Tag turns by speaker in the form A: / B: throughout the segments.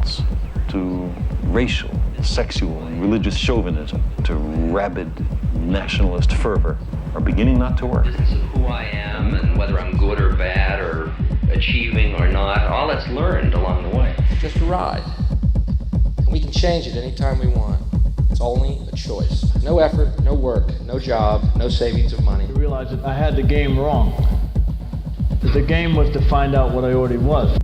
A: insults, to racial, sexual, and religious chauvinism, to rabid nationalist fervor, are beginning not to work.
B: Business of who I am and whether I'm good or bad or achieving or not, all that's learned along the way.
C: It's just a ride. And we can change it anytime we want. It's only a choice. No effort, no work, no job, no savings of money.
D: I realized that I had the game wrong. That the game was to find out what I already was.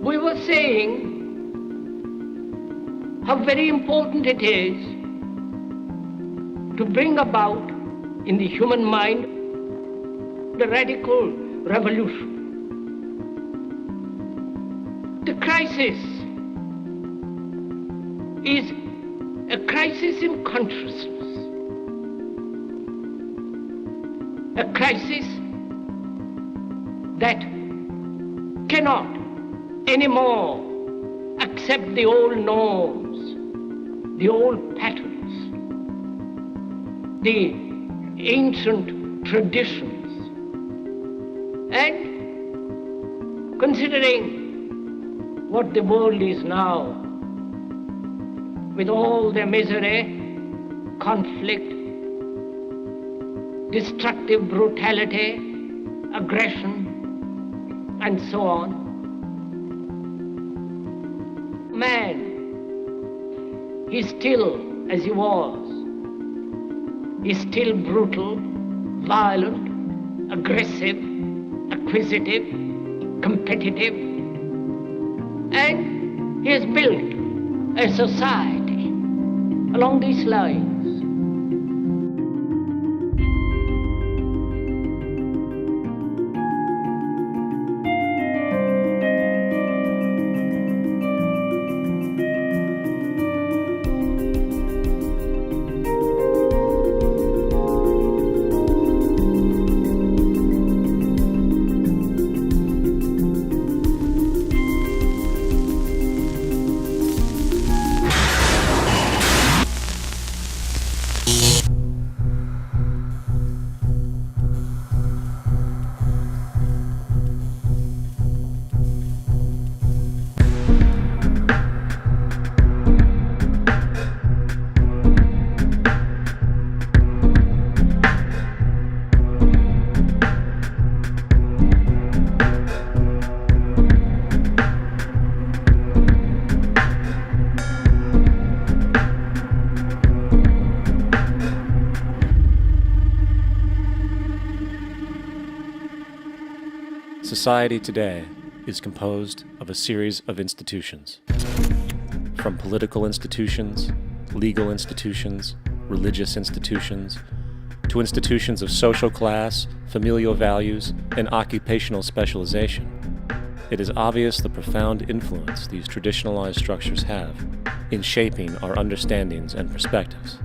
E: We were saying how very important it is to bring about in the human mind the radical revolution. The crisis is a crisis in consciousness, a crisis that cannot anymore accept the old norms, the old patterns, the ancient traditions. And considering what the world is now, with all the misery, conflict, destructive brutality, aggression, and so on, man is still as he was. He's still brutal, violent, aggressive, acquisitive, competitive, and he has built a society along these lines.
F: Society today is composed of a series of institutions. From political institutions, legal institutions, religious institutions, to institutions of social class, familial values, and occupational specialization. It is obvious the profound influence these traditionalized structures have in shaping our understandings and perspectives.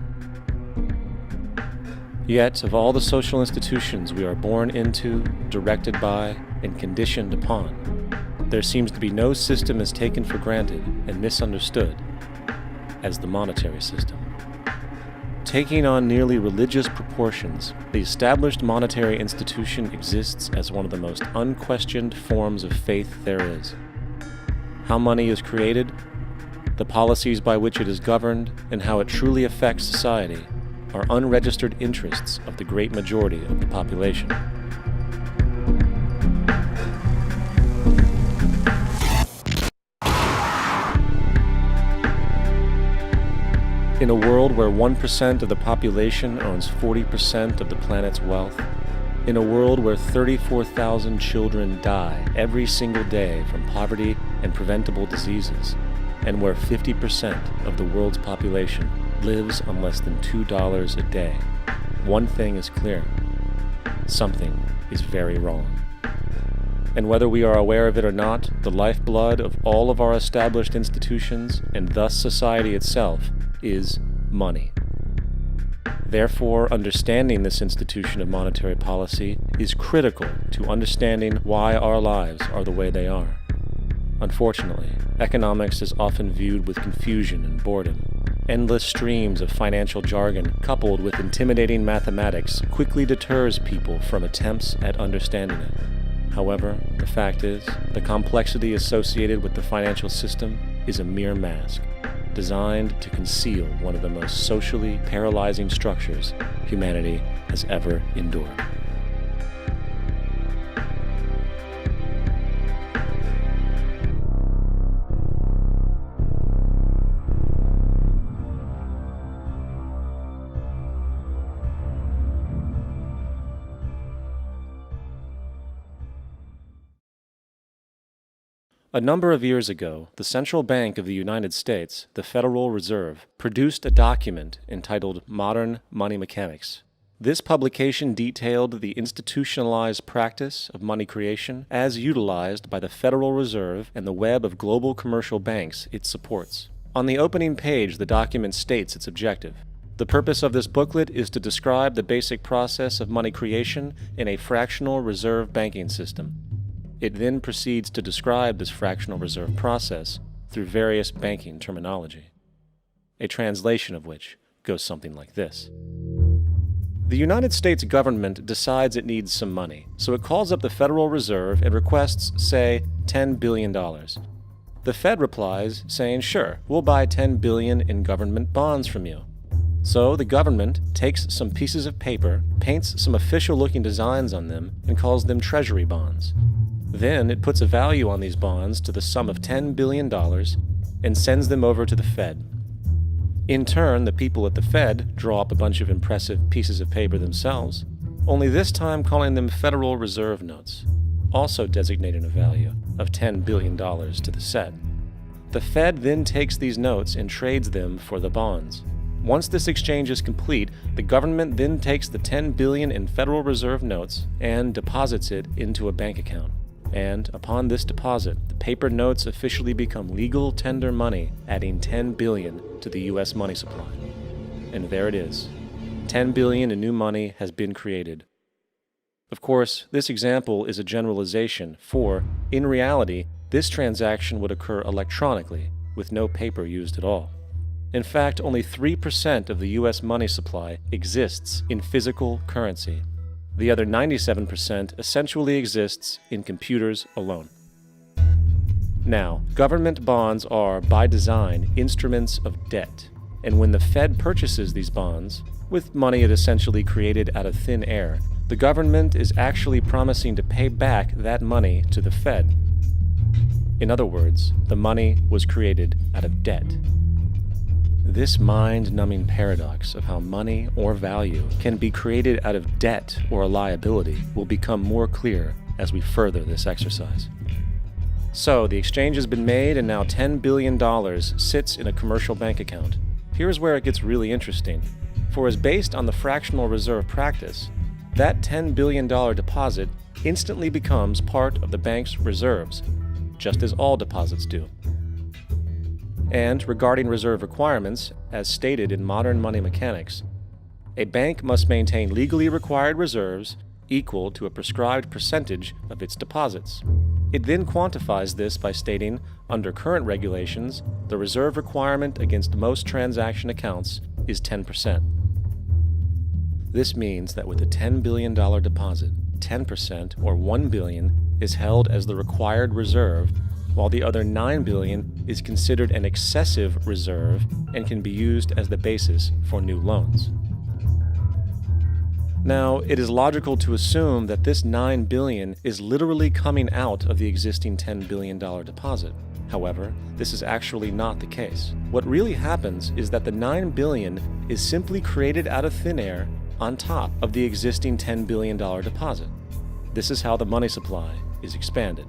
F: Yet, of all the social institutions we are born into, directed by, and conditioned upon, there seems to be no system as taken for granted and misunderstood as the monetary system. Taking on nearly religious proportions, the established monetary institution exists as one of the most unquestioned forms of faith there is. How money is created, the policies by which it is governed, and how it truly affects society are unregistered interests of the great majority of the population. In a world where 1% of the population owns 40% of the planet's wealth, in a world where 34,000 children die every single day from poverty and preventable diseases, and where 50% of the world's population lives on less than $2 a day, one thing is clear: something is very wrong. And whether we are aware of it or not, the lifeblood of all of our established institutions, and thus society itself, is money. Therefore, understanding this institution of monetary policy is critical to understanding why our lives are the way they are. Unfortunately, economics is often viewed with confusion and boredom. Endless streams of financial jargon coupled with intimidating mathematics quickly deters people from attempts at understanding it. However, the fact is, the complexity associated with the financial system is a mere mask, designed to conceal one of the most socially paralyzing structures humanity has ever endured. A number of years ago, the Central Bank of the United States, the Federal Reserve, produced a document entitled Modern Money Mechanics. This publication detailed the institutionalized practice of money creation as utilized by the Federal Reserve and the web of global commercial banks it supports. On the opening page, the document states its objective. The purpose of this booklet is to describe the basic process of money creation in a fractional reserve banking system. It then proceeds to describe this fractional reserve process through various banking terminology, a translation of which goes something like this. The United States government decides it needs some money, so it calls up the Federal Reserve and requests, say, $10 billion. The Fed replies, saying, sure, we'll buy $10 billion in government bonds from you. So the government takes some pieces of paper, paints some official-looking designs on them, and calls them treasury bonds. Then it puts a value on these bonds to the sum of $10 billion and sends them over to the Fed. In turn, the people at the Fed draw up a bunch of impressive pieces of paper themselves, only this time calling them Federal Reserve notes, also designating a value of $10 billion to the set. The Fed then takes these notes and trades them for the bonds. Once this exchange is complete, the government then takes the $10 billion in Federal Reserve notes and deposits it into a bank account. And upon this deposit, the paper notes officially become legal tender money, adding $10 billion to the U.S. money supply. And there it is. $10 billion in new money has been created. Of course, this example is a generalization, for, in reality, this transaction would occur electronically, with no paper used at all. In fact, only 3% of the U.S. money supply exists in physical currency. The other 97% essentially exists in computers alone. Now, government bonds are, by design, instruments of debt, and when the Fed purchases these bonds, with money it essentially created out of thin air, the government is actually promising to pay back that money to the Fed. In other words, the money was created out of debt. This mind-numbing paradox of how money or value can be created out of debt or a liability will become more clear as we further this exercise. So, the exchange has been made and now $10 billion sits in a commercial bank account. Here's where it gets really interesting. For as based on the fractional reserve practice, that $10 billion deposit instantly becomes part of the bank's reserves, just as all deposits do. And regarding reserve requirements, as stated in Modern Money Mechanics, a bank must maintain legally required reserves equal to a prescribed percentage of its deposits. It then quantifies this by stating, under current regulations, the reserve requirement against most transaction accounts is 10%. This means that with a $10 billion deposit, 10% or $1 billion is held as the required reserve, while the other $9 billion is considered an excessive reserve and can be used as the basis for new loans. Now, it is logical to assume that this $9 billion is literally coming out of the existing $10 billion deposit. However, this is actually not the case. What really happens is that the $9 billion is simply created out of thin air on top of the existing $10 billion deposit. This is how the money supply is expanded.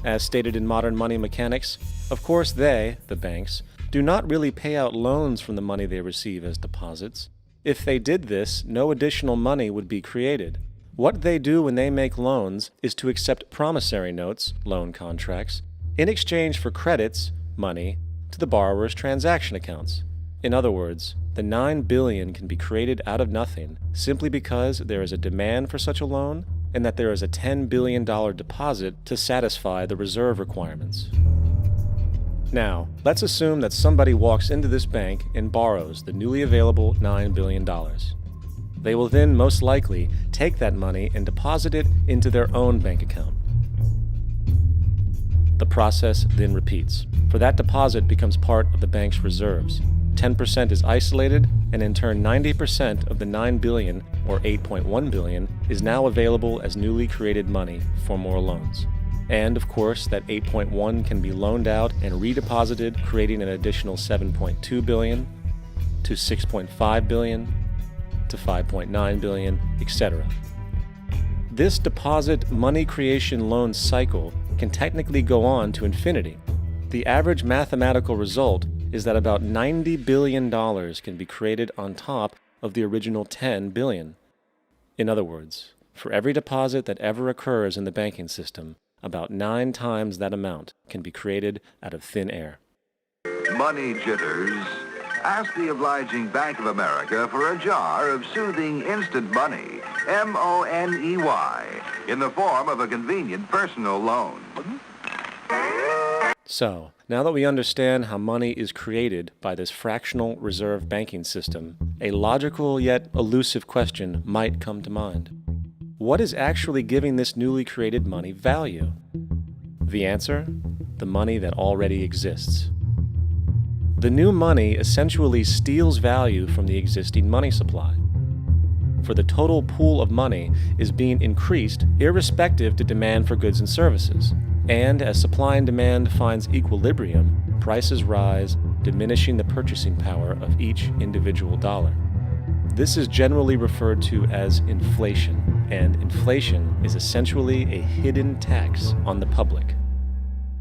F: As stated in modern money mechanics, of course they, the banks, do not really pay out loans from the money they receive as deposits. If they did this, no additional money would be created. What they do when they make loans is to accept promissory notes, loan contracts, in exchange for credits, money, to the borrower's transaction accounts. In other words, the $9 billion can be created out of nothing simply because there is a demand for such a loan and that there is a $10 billion deposit to satisfy the reserve requirements. Now, let's assume that somebody walks into this bank and borrows the newly available $9 billion. They will then most likely take that money and deposit it into their own bank account. The process then repeats, for that deposit becomes part of the bank's reserves. 10% is isolated, and in turn 90% of the $9 billion, or $8.1 billion, is now available as newly created money for more loans. And of course, that 8.1 can be loaned out and redeposited, creating an additional 7.2 billion to 6.5 billion to 5.9 billion, etc. This deposit money creation loan cycle can technically go on to infinity. The average mathematical result is that about $90 billion can be created on top of the original $10 billion. In other words, for every deposit that ever occurs in the banking system, about 9 times that amount can be created out of thin air.
G: Money jitters? Ask the obliging Bank of America for a jar of soothing instant money, M-O-N-E-Y, in the form of a convenient personal loan.
F: So, now that we understand how money is created by this fractional reserve banking system, a logical yet elusive question might come to mind. What is actually giving this newly created money value? The answer? The money that already exists. The new money essentially steals value from the existing money supply. For the total pool of money is being increased irrespective to demand for goods and services. And as supply and demand finds equilibrium, prices rise, diminishing the purchasing power of each individual dollar. This is generally referred to as inflation, and inflation is essentially a hidden tax on the public.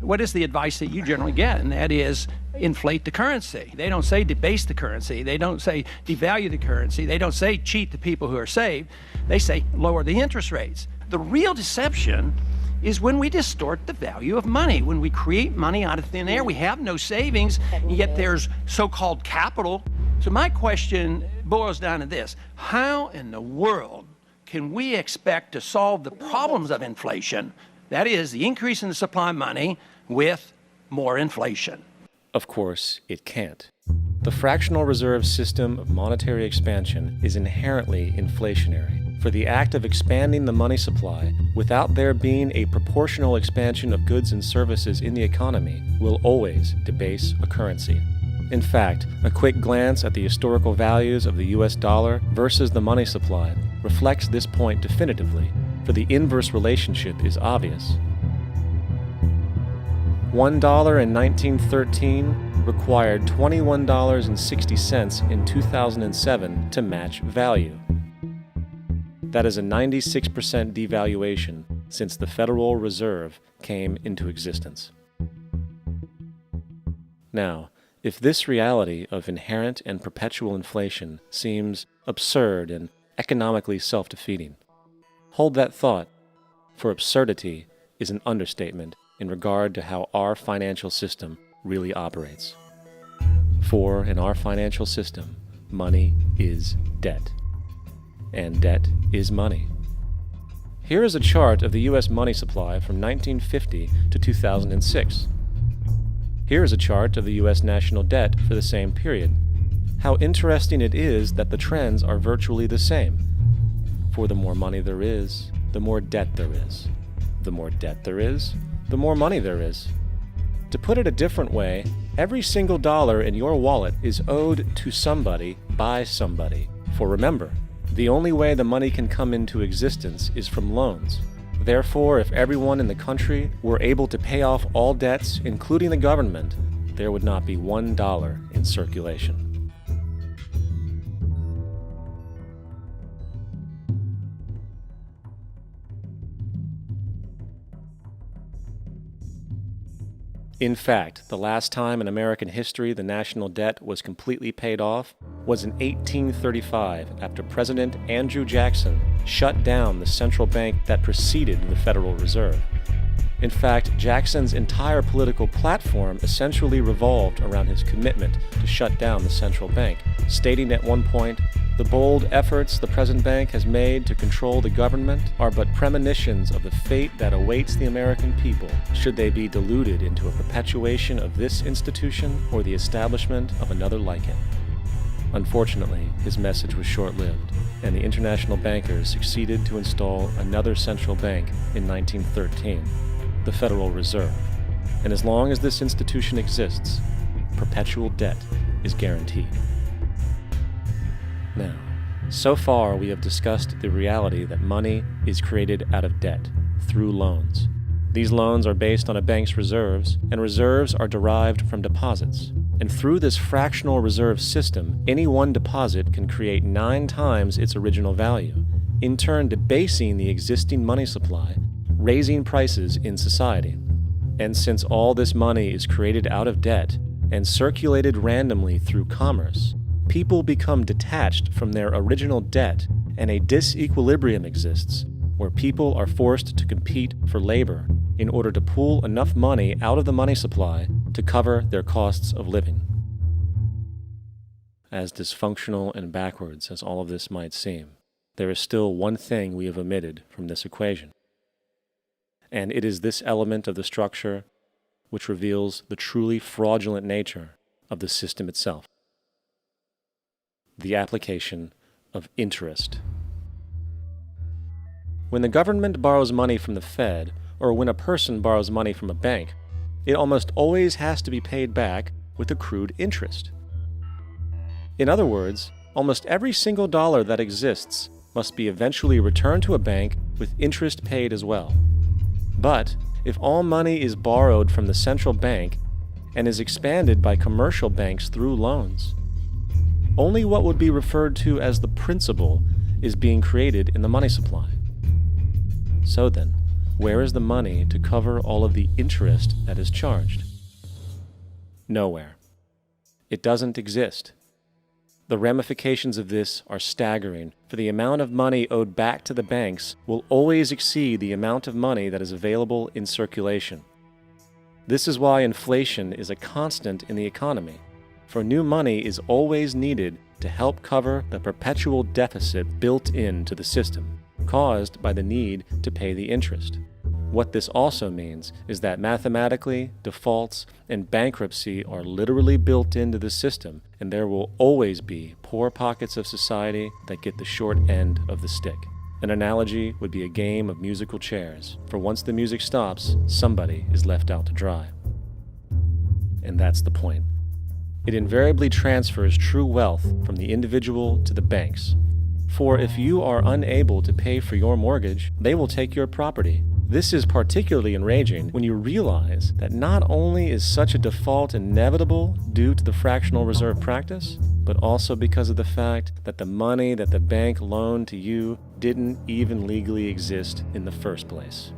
H: What is the advice that you generally get? And that is inflate the currency. They don't say debase the currency. They don't say devalue the currency. They don't say cheat the people who are saved. They say lower the interest rates. The real deception is when we distort the value of money. When we create money out of thin air, we have no savings, and yet there's so-called capital. So my question boils down to this: how in the world can we expect to solve the problems of inflation, that is, the increase in the supply of money, with more inflation?
F: Of course, it can't. The fractional reserve system of monetary expansion is inherently inflationary. For the act of expanding the money supply without there being a proportional expansion of goods and services in the economy will always debase a currency. In fact, a quick glance at the historical values of the US dollar versus the money supply reflects this point definitively, for the inverse relationship is obvious. $1 in 1913 required $21.60 in 2007 to match value. That is a 96% devaluation since the Federal Reserve came into existence. Now, if this reality of inherent and perpetual inflation seems absurd and economically self-defeating, hold that thought, for absurdity is an understatement in regard to how our financial system really operates. For in our financial system, money is debt. And debt is money. Here is a chart of the U.S. money supply from 1950 to 2006. Here is a chart of the U.S. national debt for the same period. How interesting it is that the trends are virtually the same. For the more money there is, the more debt there is. The more debt there is, the more money there is. To put it a different way, every single dollar in your wallet is owed to somebody by somebody. For remember, the only way the money can come into existence is from loans. Therefore, if everyone in the country were able to pay off all debts, including the government, there would not be $1 in circulation. In fact, the last time in American history the national debt was completely paid off was in 1835 after President Andrew Jackson shut down the central bank that preceded the Federal Reserve. In fact, Jackson's entire political platform essentially revolved around his commitment to shut down the central bank, stating at one point, "The bold efforts the present bank has made to control the government are but premonitions of the fate that awaits the American people should they be deluded into a perpetuation of this institution or the establishment of another like it." Unfortunately, his message was short-lived, and the international bankers succeeded to install another central bank in 1913, the Federal Reserve. And as long as this institution exists, perpetual debt is guaranteed. Now, so far we have discussed the reality that money is created out of debt, through loans. These loans are based on a bank's reserves, and reserves are derived from deposits. And through this fractional reserve system, any one deposit can create 9 times its original value, in turn debasing the existing money supply, raising prices in society. And since all this money is created out of debt and circulated randomly through commerce, people become detached from their original debt, and a disequilibrium exists, where people are forced to compete for labor in order to pull enough money out of the money supply to cover their costs of living. As dysfunctional and backwards as all of this might seem, there is still one thing we have omitted from this equation. And it is this element of the structure which reveals the truly fraudulent nature of the system itself: the application of interest. When the government borrows money from the Fed, or when a person borrows money from a bank, it almost always has to be paid back with accrued interest. In other words, almost every single dollar that exists must be eventually returned to a bank with interest paid as well. But if all money is borrowed from the central bank and is expanded by commercial banks through loans, only what would be referred to as the principal is being created in the money supply. So then, where is the money to cover all of the interest that is charged? Nowhere. It doesn't exist. The ramifications of this are staggering, for the amount of money owed back to the banks will always exceed the amount of money that is available in circulation. This is why inflation is a constant in the economy, for new money is always needed to help cover the perpetual deficit built into the system, caused by the need to pay the interest. What this also means is that mathematically, defaults and bankruptcy are literally built into the system, and there will always be poor pockets of society that get the short end of the stick. An analogy would be a game of musical chairs, for once the music stops, somebody is left out to dry. And that's the point. It invariably transfers true wealth from the individual to the banks. For if you are unable to pay for your mortgage, they will take your property. This is particularly enraging when you realize that not only is such a default inevitable due to the fractional reserve practice, but also because of the fact that the money that the bank loaned to you didn't even legally exist in the first place.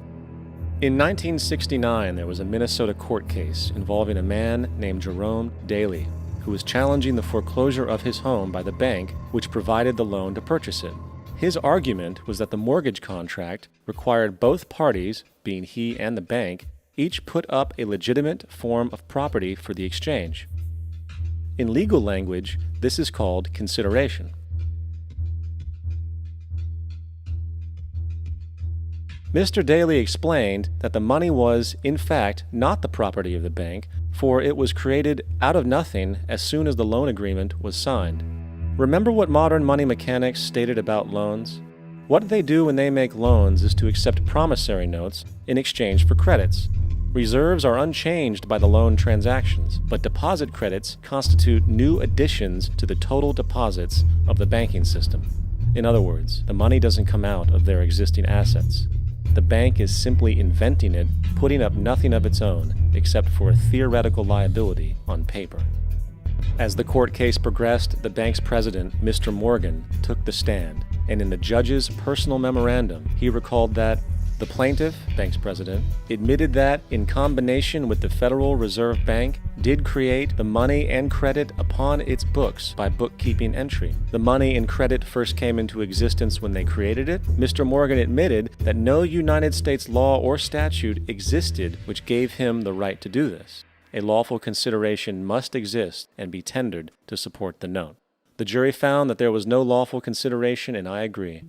F: In 1969, there was a Minnesota court case involving a man named Jerome Daly, who was challenging the foreclosure of his home by the bank which provided the loan to purchase it. His argument was that the mortgage contract required both parties, being he and the bank, each put up a legitimate form of property for the exchange. In legal language, this is called consideration. Mr. Daly explained that the money was, in fact, not the property of the bank, for it was created out of nothing as soon as the loan agreement was signed. Remember what modern money mechanics stated about loans? What they do when they make loans is to accept promissory notes in exchange for credits. Reserves are unchanged by the loan transactions, but deposit credits constitute new additions to the total deposits of the banking system. In other words, the money doesn't come out of their existing assets. The bank is simply inventing it, putting up nothing of its own, except for a theoretical liability on paper. As the court case progressed, the bank's president, Mr. Morgan, took the stand, and in the judge's personal memorandum, he recalled that the plaintiff, bank's president, admitted that, in combination with the Federal Reserve Bank, did create the money and credit upon its books by bookkeeping entry. The money and credit first came into existence when they created it. Mr. Morgan admitted that no United States law or statute existed which gave him the right to do this. A lawful consideration must exist and be tendered to support the note. The jury found that there was no lawful consideration, and I agree.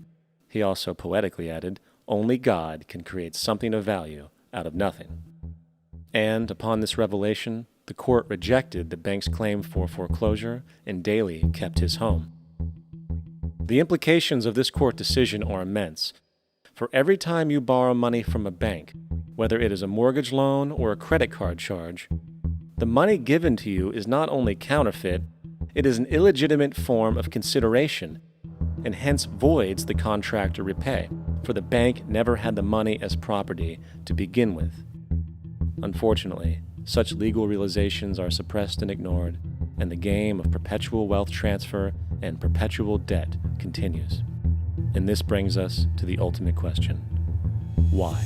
F: He also poetically added, "Only God can create something of value out of nothing." And upon this revelation, the court rejected the bank's claim for foreclosure, and Daly kept his home. The implications of this court decision are immense. For every time you borrow money from a bank, whether it is a mortgage loan or a credit card charge, the money given to you is not only counterfeit, it is an illegitimate form of consideration, and hence voids the contract to repay, for the bank never had the money as property to begin with. Unfortunately, such legal realizations are suppressed and ignored, and the game of perpetual wealth transfer and perpetual debt continues. And this brings us to the ultimate question: why?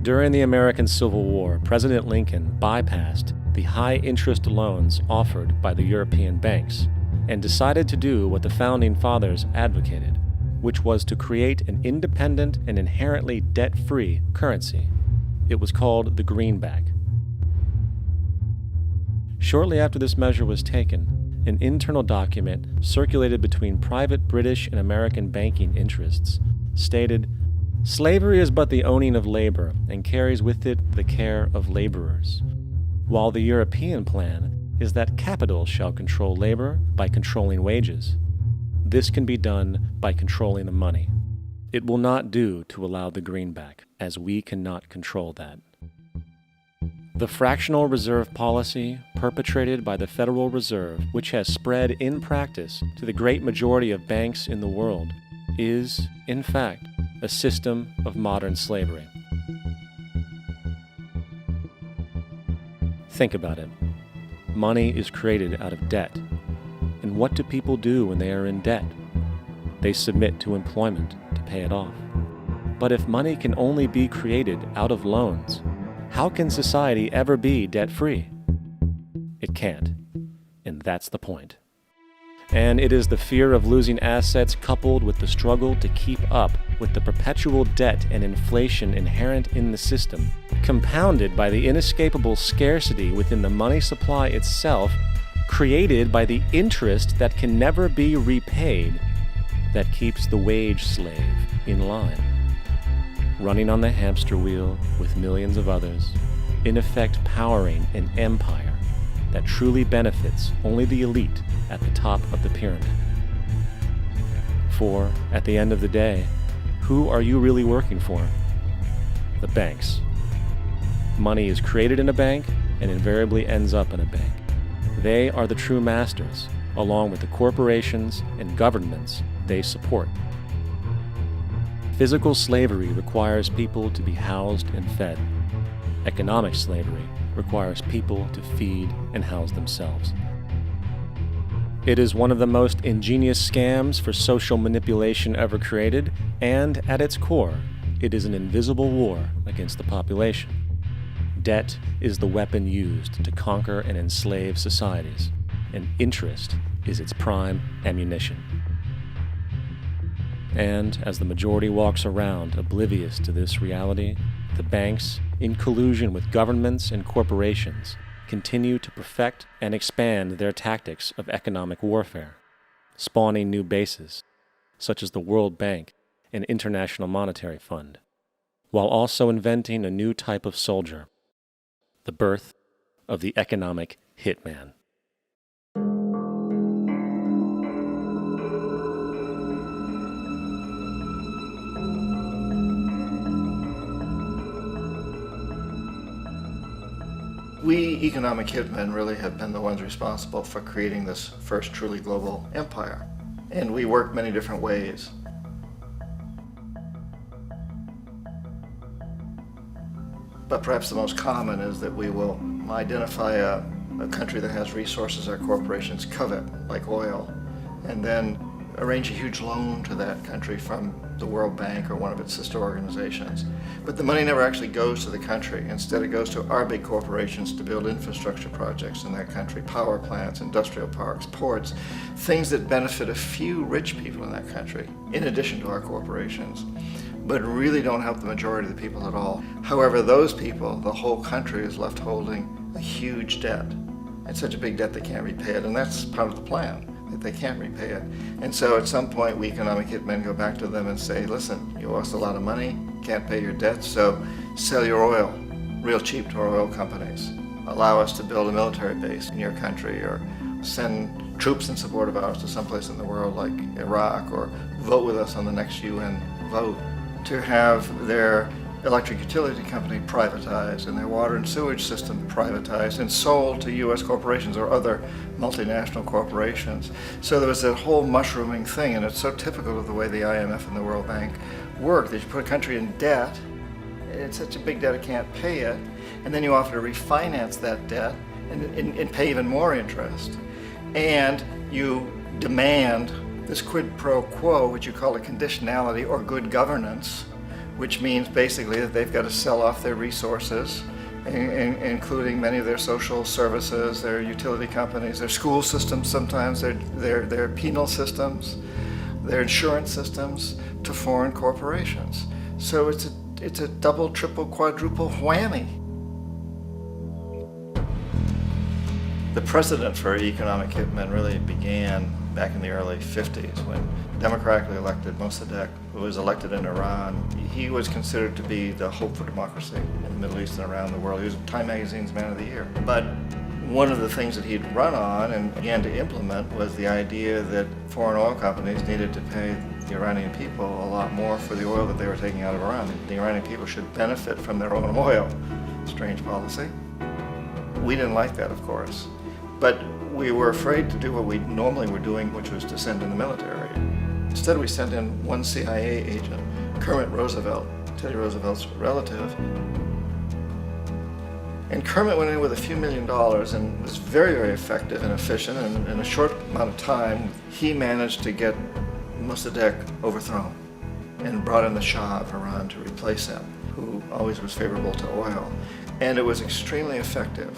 F: During the American Civil War, President Lincoln bypassed the high-interest loans offered by the European banks and decided to do what the Founding Fathers advocated, which was to create an independent and inherently debt-free currency. It was called the greenback. Shortly after this measure was taken, an internal document circulated between private British and American banking interests stated, "Slavery is but the owning of labor and carries with it the care of laborers, while the European plan is that capital shall control labor by controlling wages. This can be done by controlling the money. It will not do to allow the greenback, as we cannot control that." The fractional reserve policy perpetrated by the Federal Reserve, which has spread in practice to the great majority of banks in the world, is, in fact, a system of modern slavery. Think about it. Money is created out of debt. And what do people do when they are in debt? They submit to employment to pay it off. But if money can only be created out of loans, how can society ever be debt-free? It can't. And that's the point. And it is the fear of losing assets coupled with the struggle to keep up with the perpetual debt and inflation inherent in the system, compounded by the inescapable scarcity within the money supply itself, created by the interest that can never be repaid, that keeps the wage slave in line, running on the hamster wheel with millions of others, in effect powering an empire that truly benefits only the elite at the top of the pyramid. For, at the end of the day, who are you really working for? The banks. Money is created in a bank and invariably ends up in a bank. They are the true masters, along with the corporations and governments they support. Physical slavery requires people to be housed and fed. Economic slavery requires people to feed and house themselves. It is one of the most ingenious scams for social manipulation ever created, and at its core, it is an invisible war against the population. Debt is the weapon used to conquer and enslave societies, and interest is its prime ammunition. And as the majority walks around oblivious to this reality, the banks, in collusion with governments and corporations, continue to perfect and expand their tactics of economic warfare, spawning new bases, such as the World Bank and International Monetary Fund, while also inventing a new type of soldier, the birth of the economic hitman.
I: We economic hitmen really have been the ones responsible for creating this first truly global empire. And we work many different ways. But perhaps the most common is that we will identify a country that has resources our corporations covet, like oil, and then arrange a huge loan to that country from the World Bank or one of its sister organizations. But the money never actually goes to the country. Instead, it goes to our big corporations to build infrastructure projects in that country, power plants, industrial parks, ports, things that benefit a few rich people in that country, in addition to our corporations, but really don't help the majority of the people at all. However, those people, the whole country is left holding a huge debt. It's such a big debt they can't repay it, and that's part of the plan, that they can't repay it. And so at some point, we economic hitmen go back to them and say, listen, you owe us a lot of money, can't pay your debts, so sell your oil real cheap to our oil companies. Allow us to build a military base in your country, or send troops in support of ours to someplace in the world like Iraq, or vote with us on the next UN vote. To have their electric utility company privatized and their water and sewage system privatized and sold to U.S. corporations or other multinational corporations. So there was that whole mushrooming thing, and it's so typical of the way the IMF and the World Bank work, that you put a country in debt, it's such a big debt it can't pay it, and then you offer to refinance that debt and pay even more interest. And you demand this quid pro quo, which you call a conditionality or good governance, which means basically that they've got to sell off their resources, including many of their social services, their utility companies, their school systems sometimes, their penal systems, their insurance systems, to foreign corporations. So it's a double, triple, quadruple whammy. The precedent for economic hitmen really began back in the early 50s when democratically elected Mossadegh, who was elected in Iran, he was considered to be the hope for democracy in the Middle East and around the world. He was Time Magazine's Man of the Year. But one of the things that he'd run on and began to implement was the idea that foreign oil companies needed to pay the Iranian people a lot more for the oil that they were taking out of Iran. The Iranian people should benefit from their own oil. Strange policy. We didn't like that, of course. But we were afraid to do what we normally were doing, which was to send in the military. Instead, we sent in one CIA agent, Kermit Roosevelt, Teddy Roosevelt's relative. And Kermit went in with a few $1 million and was very, very effective and efficient. And in a short amount of time, he managed to get Mossadegh overthrown and brought in the Shah of Iran to replace him, who always was favorable to oil. And it was extremely effective.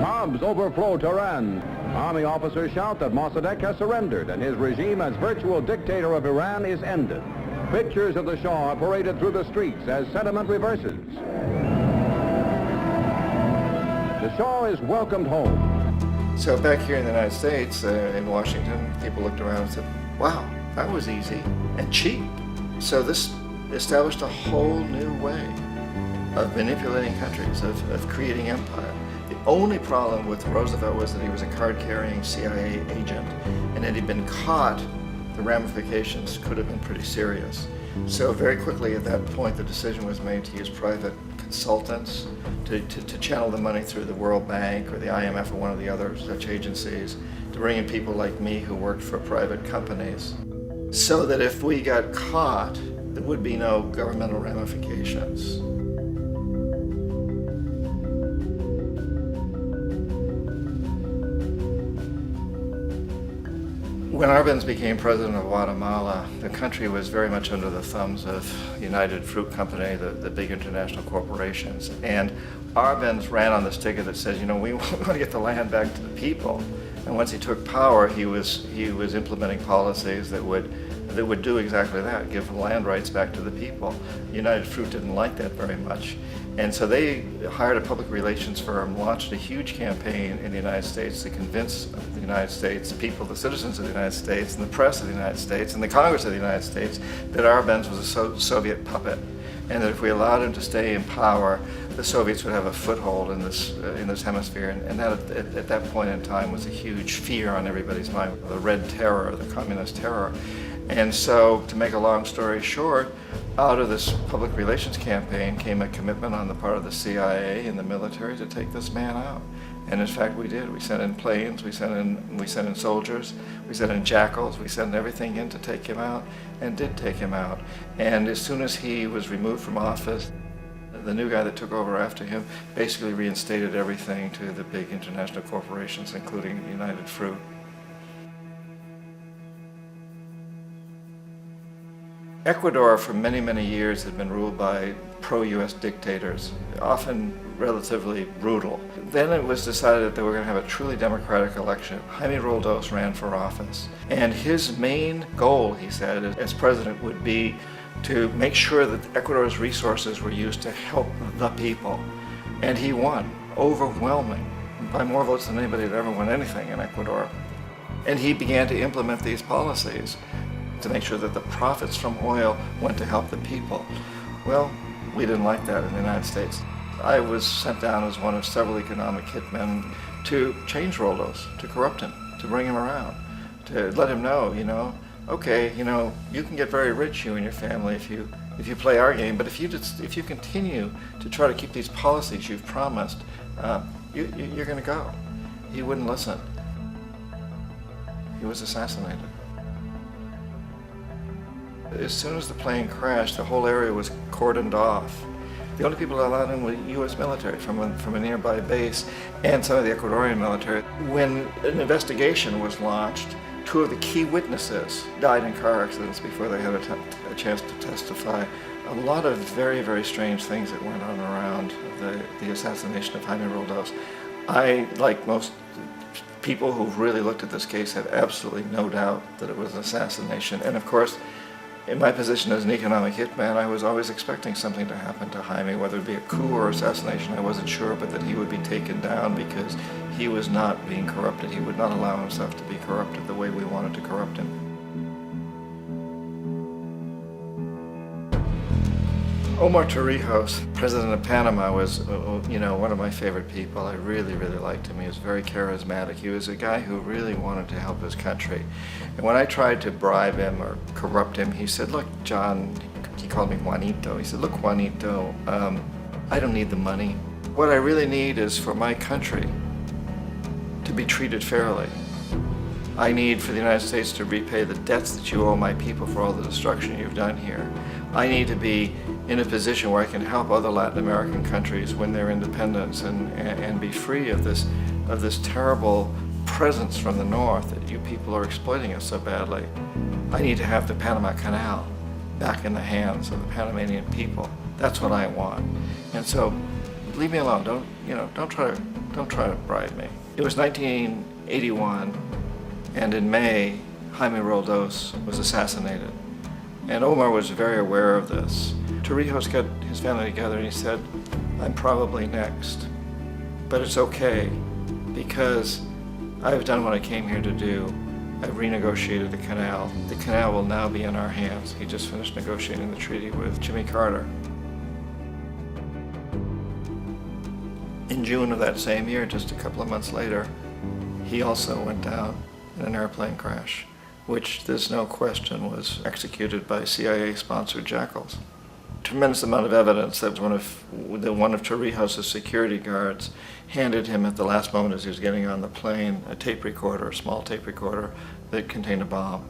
J: Mobs overflow Tehran. Army officers shout that Mossadegh has surrendered and his regime as virtual dictator of Iran is ended. Pictures of the Shah are paraded through the streets as sentiment reverses. The Shah is welcomed home.
I: So back here in the United States, in Washington, people looked around and said, wow, that was easy and cheap. So this established a whole new way of manipulating countries, of creating empire. The only problem with Roosevelt was that he was a card-carrying CIA agent, and had he been caught, the ramifications could have been pretty serious. So very quickly at that point, the decision was made to use private consultants to channel the money through the World Bank or the IMF or one of the other such agencies, to bring in people like me who worked for private companies, so that if we got caught, there would be no governmental ramifications. When Arbenz became president of Guatemala, the country was very much under the thumbs of United Fruit Company, the big international corporations. And Arbenz ran on this ticket that says, you know, we want to get the land back to the people. And once he took power, he was implementing policies that would do exactly that, give land rights back to the people. United Fruit didn't like that very much. And so they hired a public relations firm, launched a huge campaign in the United States to convince the United States people, the citizens of the United States, and the press of the United States, and the Congress of the United States, that Arbenz was a Soviet puppet, and that if we allowed him to stay in power, the Soviets would have a foothold in this hemisphere. And that, at that point in time, was a huge fear on everybody's mind, the Red Terror, the Communist Terror. And so, to make a long story short, out of this public relations campaign came a commitment on the part of the CIA and the military to take this man out. And in fact, we did. We sent in planes, we sent in soldiers, we sent in jackals, we sent everything in to take him out, and did take him out. And as soon as he was removed from office, the new guy that took over after him basically reinstated everything to the big international corporations, including United Fruit. Ecuador for many, many years had been ruled by pro-US dictators, often relatively brutal. Then it was decided that they were going to have a truly democratic election. Jaime Roldos ran for office, and his main goal, he said, as president would be to make sure that Ecuador's resources were used to help the people. And he won, overwhelming, by more votes than anybody had ever won anything in Ecuador. And he began to implement these policies to make sure that the profits from oil went to help the people. Well, we didn't like that in the United States. I was sent down as one of several economic hitmen to change Roldos, to corrupt him, to bring him around, to let him know, okay, you can get very rich, you and your family, if you play our game, but if you continue to try to keep these policies you've promised, you're going to go. He wouldn't listen. He was assassinated. As soon as the plane crashed, the whole area was cordoned off. The only people allowed in were U.S. military from a nearby base and some of the Ecuadorian military. When an investigation was launched, two of the key witnesses died in car accidents before they had a chance to testify. A lot of very, very strange things that went on around the assassination of Jaime Roldos. I, like most people who've really looked at this case, have absolutely no doubt that it was an assassination. And of course, in my position as an economic hitman, I was always expecting something to happen to Jaime, whether it be a coup or assassination, I wasn't sure, but that he would be taken down because he was not being corrupted. He would not allow himself to be corrupted the way we wanted to corrupt him. Omar Torrijos, president of Panama, was one of my favorite people. I really, really liked him. He was very charismatic. He was a guy who really wanted to help his country. And when I tried to bribe him or corrupt him, he said, look, John, he called me Juanito. He said, look, Juanito, I don't need the money. What I really need is for my country to be treated fairly. I need for the United States to repay the debts that you owe my people for all the destruction you've done here. I need to be in a position where I can help other Latin American countries win their independence and be free of this terrible presence from the north that you people are exploiting us so badly. I need to have the Panama Canal back in the hands of the Panamanian people. That's what I want. And so, leave me alone. Don't try to bribe me. It was 1981, and in May, Jaime Roldos was assassinated. And Omar was very aware of this. Torrijos got his family together and he said, I'm probably next, but it's okay because I've done what I came here to do. I've renegotiated the canal. The canal will now be in our hands. He just finished negotiating the treaty with Jimmy Carter. In June of that same year, just a couple of months later, he also went down in an airplane crash, which there's no question was executed by CIA-sponsored jackals. Tremendous amount of evidence that one of Torrijos' security guards handed him at the last moment as he was getting on the plane a tape recorder, a small tape recorder that contained a bomb.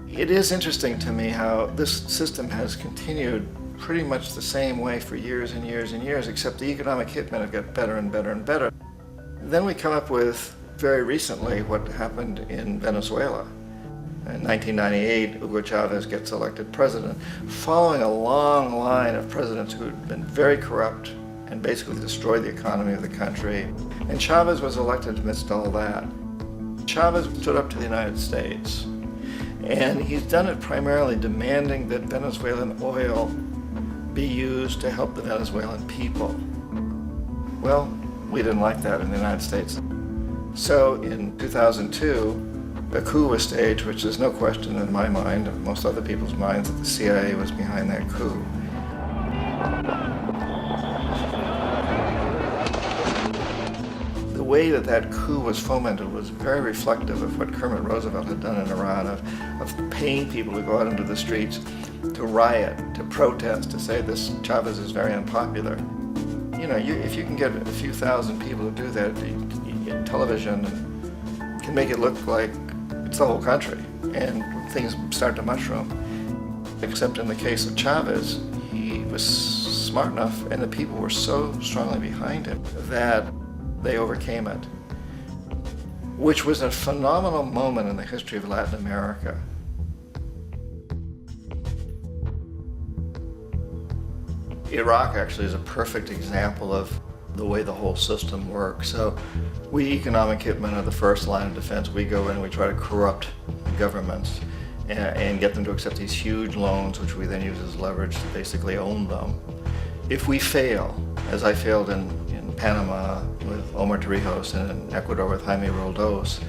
I: It is interesting to me how this system has continued pretty much the same way for years and years and years, except the economic hitmen have got better and better and better. Then we come up with, very recently, what happened in Venezuela. In 1998, Hugo Chavez gets elected president, following a long line of presidents who had been very corrupt and basically destroyed the economy of the country. And Chavez was elected amidst all that. Chavez stood up to the United States, and he's done it primarily demanding that Venezuelan oil be used to help the Venezuelan people. Well, we didn't like that in the United States. So in 2002, a coup was staged, which there's no question in my mind, and most other people's minds, that the CIA was behind that coup. way that that coup was fomented was very reflective of what Kermit Roosevelt had done in Iran, of paying people to go out into the streets to riot, to protest, to say this Chavez is very unpopular. You know, if you can get a few thousand people to do that, television can make it look like it's the whole country, and things start to mushroom. Except in the case of Chavez, he was smart enough, and the people were so strongly behind him that they overcame it, which was a phenomenal moment in the history of Latin America. Iraq actually is a perfect example of the way the whole system works. So we economic hitmen are the first line of defense. We go in and we try to corrupt governments and get them to accept these huge loans, which we then use as leverage to basically own them. If we fail, as I failed in Panama with Omar Torrijos and in Ecuador with Jaime Roldos,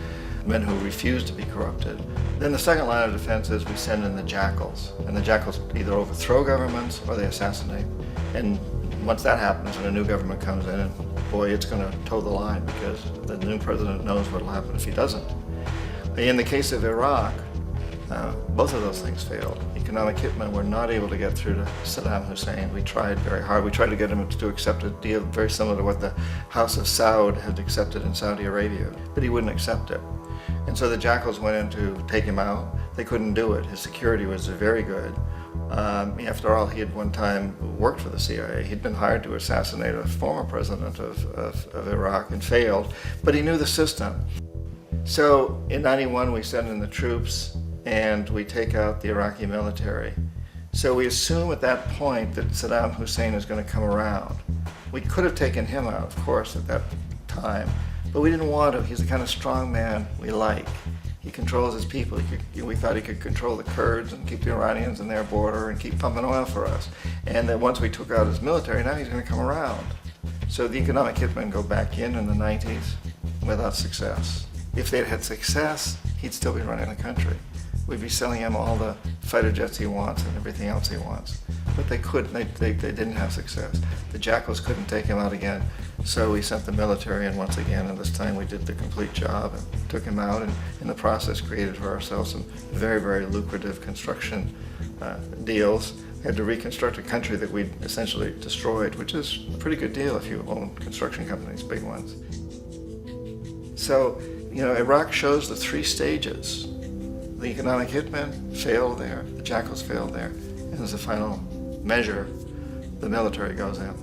I: men who refused to be corrupted, then the second line of defense is we send in the jackals. And the jackals either overthrow governments or they assassinate. And once that happens and a new government comes in, and boy, it's going to toe the line because the new president knows what will happen if he doesn't. In the case of Iraq, both of those things failed. Economic hitmen were not able to get through to Saddam Hussein. We tried very hard. We tried to get him to accept a deal very similar to what the House of Saud had accepted in Saudi Arabia, but he wouldn't accept it. And so the jackals went in to take him out. They couldn't do it. His security was very good. After all, he had one time worked for the CIA. He'd been hired to assassinate a former president of Iraq and failed, but he knew the system. So in '91, we send in the troops and we take out the Iraqi military. So we assume at that point that Saddam Hussein is going to come around. We could have taken him out, of course, at that time, but we didn't want to. He's the kind of strong man we like. He controls his people. We thought he could control the Kurds and keep the Iranians in their border and keep pumping oil for us. And that once we took out his military, now he's going to come around. So the economic hitmen go back in the 90s without success. If they'd had success, he'd still be running the country. We'd be selling him all the fighter jets he wants and everything else he wants. But they couldn't, they didn't have success. The jackals couldn't take him out again, so we sent the military in once again, and this time we did the complete job and took him out, and in the process created for ourselves some very, very lucrative construction deals. We had to reconstruct a country that we'd essentially destroyed, which is a pretty good deal if you own construction companies, big ones. So, you know, Iraq shows the three stages. The economic hitmen failed there, the jackals failed there, and as a final measure, the military goes in.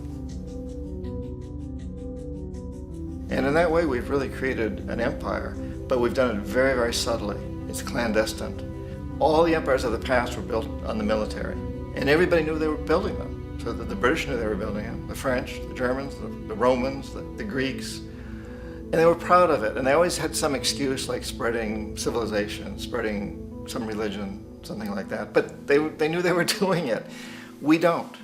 I: And in that way, we've really created an empire, but we've done it very, very subtly. It's clandestine. All the empires of the past were built on the military, and everybody knew they were building them. So the British knew they were building them, the French, the Germans, the Romans, the Greeks. And they were proud of it, and they always had some excuse like spreading civilization, spreading some religion, something like that. But they knew they were doing it. We don't.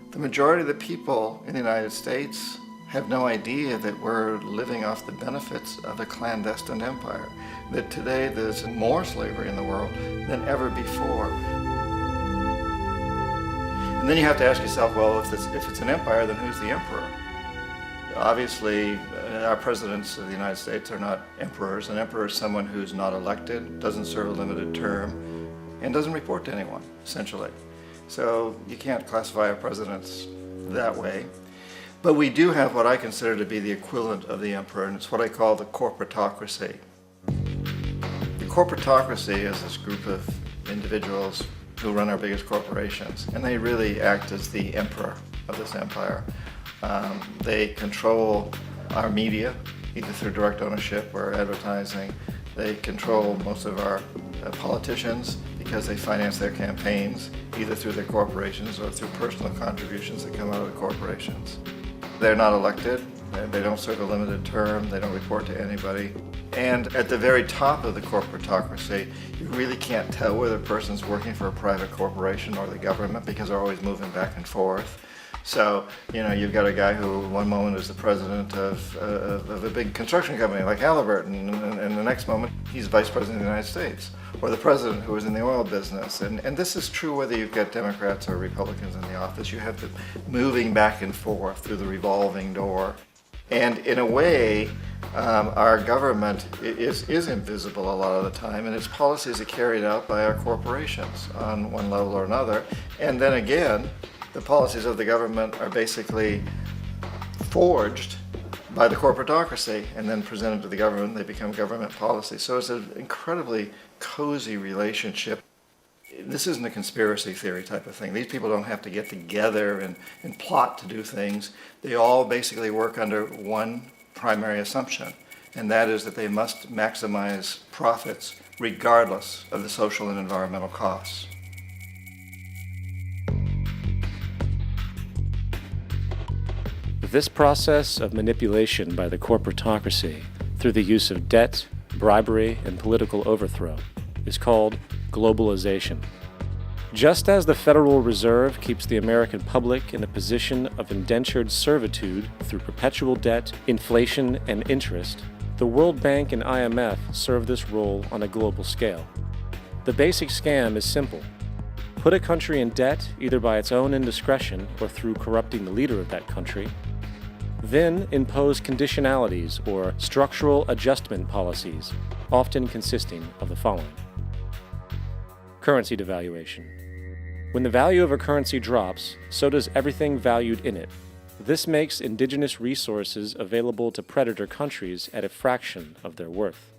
I: The majority of the people in the United States have no idea that we're living off the benefits of a clandestine empire, that today there's more slavery in the world than ever before. And then you have to ask yourself, well, if it's an empire, then who's the emperor? Obviously, our presidents of the United States are not emperors. An emperor is someone who's not elected, doesn't serve a limited term, and doesn't report to anyone, essentially. So you can't classify our presidents that way. But we do have what I consider to be the equivalent of the emperor, and it's what I call the corporatocracy. The corporatocracy is this group of individuals who run our biggest corporations, and they really act as the emperor of this empire. They control our media, either through direct ownership or advertising. They control most of our politicians because they finance their campaigns, either through their corporations or through personal contributions that come out of the corporations. They're not elected, they don't serve a limited term, they don't report to anybody. And at the very top of the corporatocracy, you really can't tell whether a person's working for a private corporation or the government because they're always moving back and forth. So, you know, you've got a guy who one moment is the president of a big construction company like Halliburton, and the next moment he's vice president of the United States, or the president who is in the oil business. And this is true whether you've got Democrats or Republicans in the office. You have them moving back and forth through the revolving door. And in a way, our government is invisible a lot of the time, and its policies are carried out by our corporations on one level or another. And then again, the policies of the government are basically forged by the corporatocracy and then presented to the government. They become government policy. So it's an incredibly cozy relationship. This isn't a conspiracy theory type of thing. These people don't have to get together and plot to do things. They all basically work under one primary assumption, and that is that they must maximize profits regardless of the social and environmental costs.
F: This process of manipulation by the corporatocracy through the use of debt, bribery, and political overthrow is called globalization. Just as the Federal Reserve keeps the American public in a position of indentured servitude through perpetual debt, inflation, and interest, the World Bank and IMF serve this role on a global scale. The basic scam is simple. Put a country in debt either by its own indiscretion or through corrupting the leader of that country, then impose conditionalities or structural adjustment policies, often consisting of the following. Currency devaluation. When the value of a currency drops, so does everything valued in it. This makes indigenous resources available to predator countries at a fraction of their worth.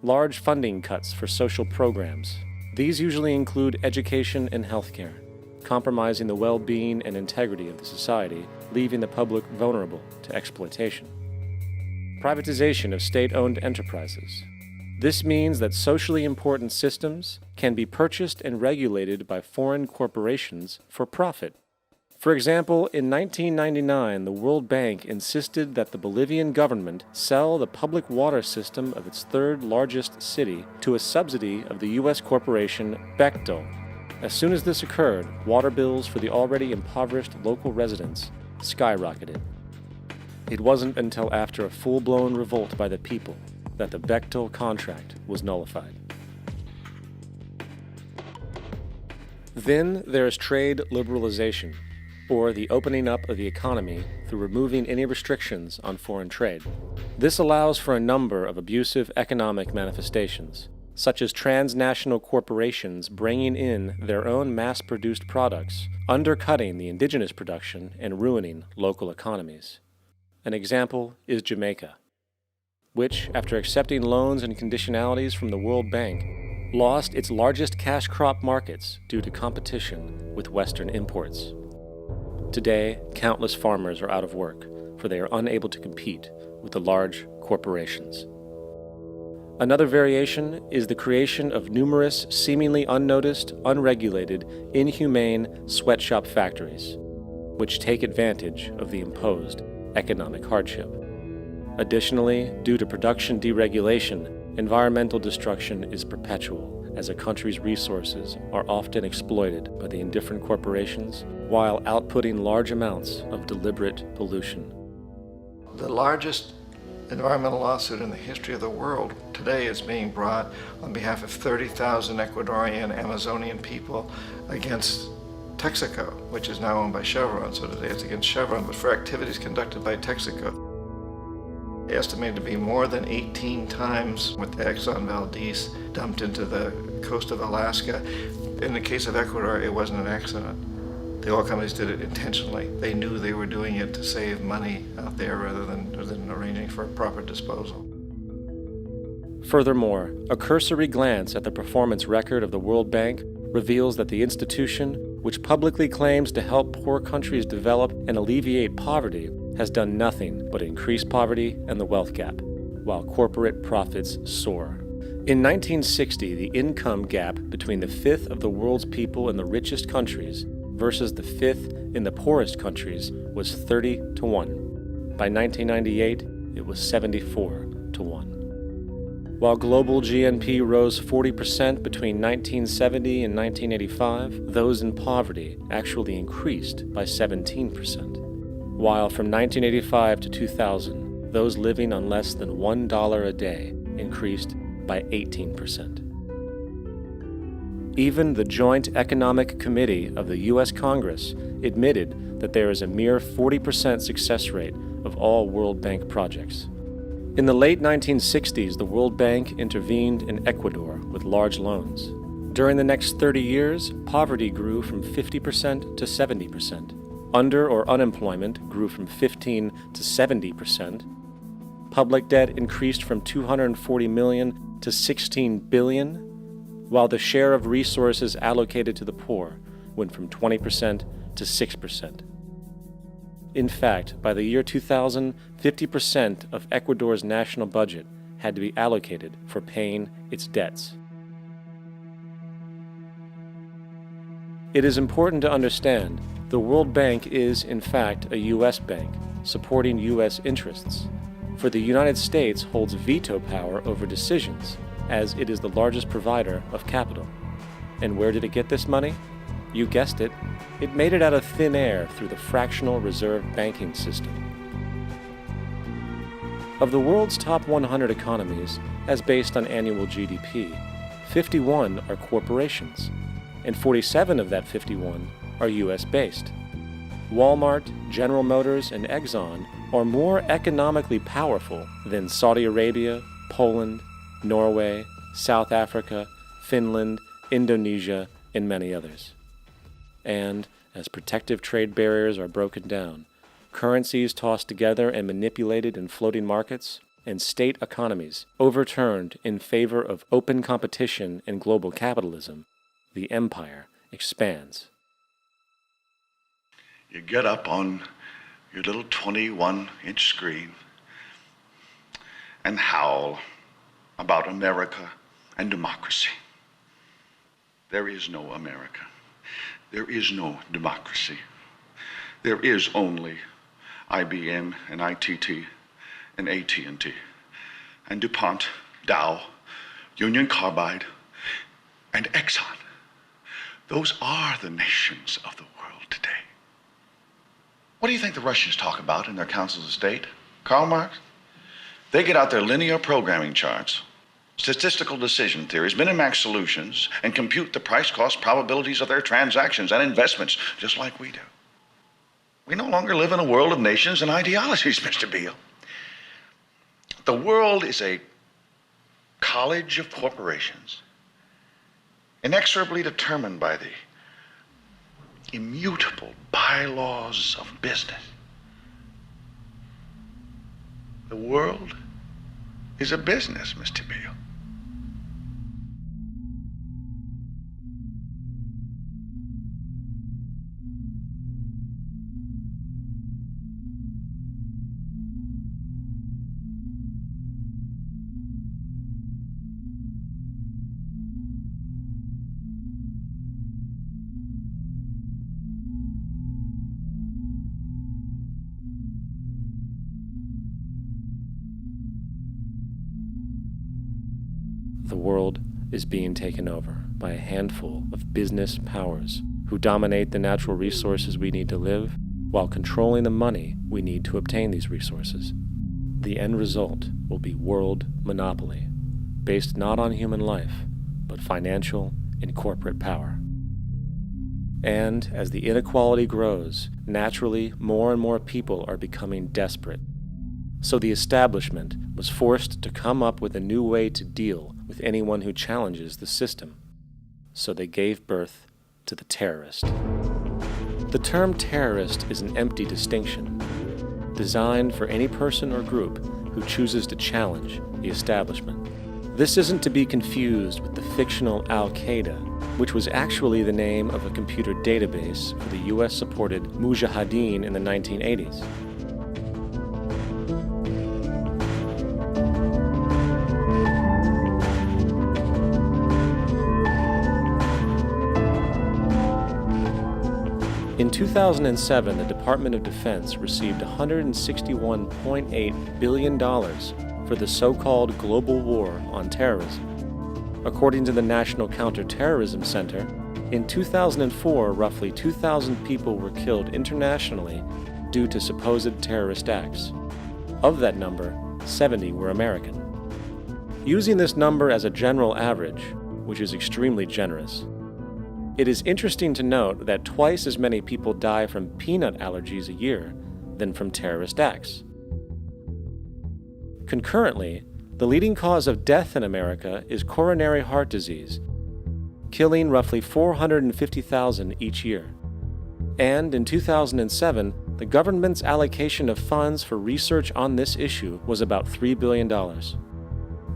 F: Large funding cuts for social programs. These usually include education and healthcare, compromising the well-being and integrity of the society, leaving the public vulnerable to exploitation. Privatization of state-owned enterprises. This means that socially important systems can be purchased and regulated by foreign corporations for profit. For example, in 1999, the World Bank insisted that the Bolivian government sell the public water system of its third largest city to a subsidy of the U.S. corporation Bechtel. As soon as this occurred, water bills for the already impoverished local residents skyrocketed. It wasn't until after a full-blown revolt by the people that the Bechtel contract was nullified. Then there is trade liberalization, or the opening up of the economy through removing any restrictions on foreign trade. This allows for a number of abusive economic manifestations, such as transnational corporations bringing in their own mass-produced products, undercutting the indigenous production and ruining local economies. An example is Jamaica, which, after accepting loans and conditionalities from the World Bank, lost its largest cash crop markets due to competition with Western imports. Today, countless farmers are out of work, for they are unable to compete with the large corporations. Another variation is the creation of numerous seemingly unnoticed, unregulated, inhumane sweatshop factories, which take advantage of the imposed economic hardship. Additionally, due to production deregulation, environmental destruction is perpetual, as a country's resources are often exploited by the indifferent corporations while outputting large amounts of deliberate pollution.
I: The largest environmental lawsuit in the history of the world today is being brought on behalf of 30,000 Ecuadorian Amazonian people against Texaco, which is now owned by Chevron. So today it's against Chevron, but for activities conducted by Texaco. Estimated to be more than 18 times what the Exxon Valdez dumped into the coast of Alaska. In the case of Ecuador, it wasn't an accident. The oil companies did it intentionally. They knew they were doing it to save money out there rather than arranging for proper disposal.
F: Furthermore, a cursory glance at the performance record of the World Bank reveals that the institution, which publicly claims to help poor countries develop and alleviate poverty, has done nothing but increase poverty and the wealth gap, while corporate profits soar. In 1960, the income gap between the fifth of the world's people in the richest countries versus the fifth in the poorest countries was 30 to 1. By 1998, it was 74 to 1. While global GNP rose 40% between 1970 and 1985, those in poverty actually increased by 17%. While from 1985 to 2000, those living on less than $1 a day increased by 18%. Even the Joint Economic Committee of the U.S. Congress admitted that there is a mere 40% success rate of all World Bank projects. In the late 1960s, the World Bank intervened in Ecuador with large loans. During the next 30 years, poverty grew from 50% to 70%. Under or unemployment grew from 15 to 70%. Public debt increased from 240 million to 16 billion, while the share of resources allocated to the poor went from 20% to 6%. In fact, by the year 2000, 50% of Ecuador's national budget had to be allocated for paying its debts. It is important to understand the World Bank is, in fact, a U.S. bank supporting U.S. interests, for the United States holds veto power over decisions, as it is the largest provider of capital. And where did it get this money? You guessed it, it made it out of thin air through the fractional reserve banking system. Of the world's top 100 economies, as based on annual GDP, 51 are corporations, and 47 of that 51 are U.S.-based. Walmart, General Motors, and Exxon are more economically powerful than Saudi Arabia, Poland, Norway, South Africa, Finland, Indonesia, and many others. And, as protective trade barriers are broken down, currencies tossed together and manipulated in floating markets, and state economies overturned in favor of open competition and global capitalism, the empire expands.
K: You get up on your little 21-inch screen and howl about America and democracy. There is no America. There is no democracy. There is only IBM and ITT and AT&T and DuPont, Dow, Union Carbide, and Exxon. Those are the nations of the world today. What do you think the Russians talk about in their councils of state? Karl Marx? They get out their linear programming charts, statistical decision theories, minimax solutions, and compute the price-cost probabilities of their transactions and investments, just like we do. We no longer live in a world of nations and ideologies, Mr. Beale. The world is a college of corporations, inexorably determined by the immutable bylaws of business. The world is a business, Mr. Beale.
F: The world is being taken over by a handful of business powers who dominate the natural resources we need to live while controlling the money we need to obtain these resources. The end result will be world monopoly, based not on human life, but financial and corporate power. And as the inequality grows, naturally more and more people are becoming desperate. So the establishment was forced to come up with a new way to deal with anyone who challenges the system. So they gave birth to the terrorist. The term terrorist is an empty distinction, designed for any person or group who chooses to challenge the establishment. This isn't to be confused with the fictional Al-Qaeda, which was actually the name of a computer database for the US-supported Mujahideen in the 1980s. In 2007, the Department of Defense received $161.8 billion for the so-called global war on terrorism. According to the National Counterterrorism Center, in 2004, roughly 2,000 people were killed internationally due to supposed terrorist acts. Of that number, 70 were American. Using this number as a general average, which is extremely generous, It is interesting to note that twice as many people die from peanut allergies a year than from terrorist acts. Concurrently, the leading cause of death in America is coronary heart disease, killing roughly 450,000 each year. And in 2007, the government's allocation of funds for research on this issue was about $3 billion.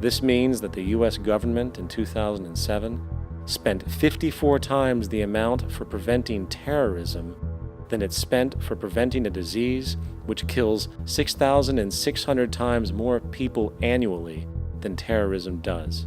F: This means that the U.S. government in 2007 spent 54 times the amount for preventing terrorism than it spent for preventing a disease which kills 6,600 times more people annually than terrorism does.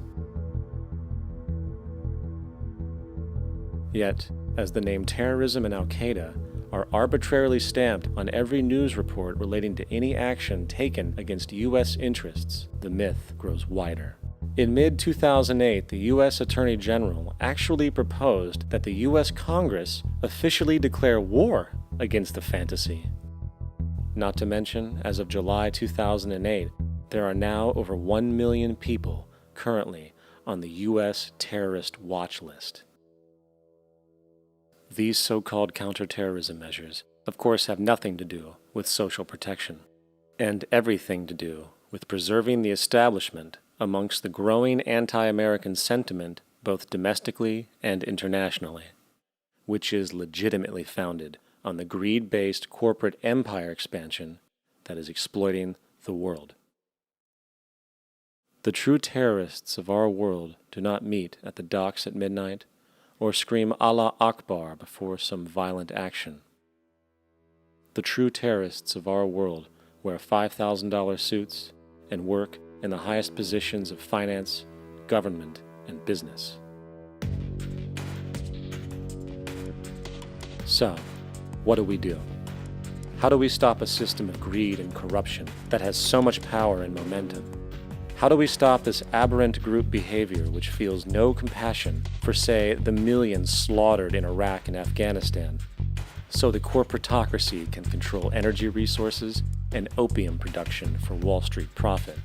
F: Yet, as the name terrorism and Al-Qaeda are arbitrarily stamped on every news report relating to any action taken against U.S. interests, the myth grows wider. In mid-2008, the U.S. Attorney General actually proposed that the U.S. Congress officially declare war against the fantasy. Not to mention, as of July 2008, there are now over 1 million people currently on the U.S. terrorist watch list. These so-called counterterrorism measures, of course, have nothing to do with social protection, and everything to do with preserving the establishment amongst the growing anti-American sentiment both domestically and internationally, which is legitimately founded on the greed-based corporate empire expansion that is exploiting the world. The true terrorists of our world do not meet at the docks at midnight or scream Allah Akbar before some violent action. The true terrorists of our world wear $5,000 suits and work in the highest positions of finance, government, and business. So, what do we do? How do we stop a system of greed and corruption that has so much power and momentum? How do we stop this aberrant group behavior which feels no compassion for, say, the millions slaughtered in Iraq and Afghanistan, so the corporatocracy can control energy resources and opium production for Wall Street profit?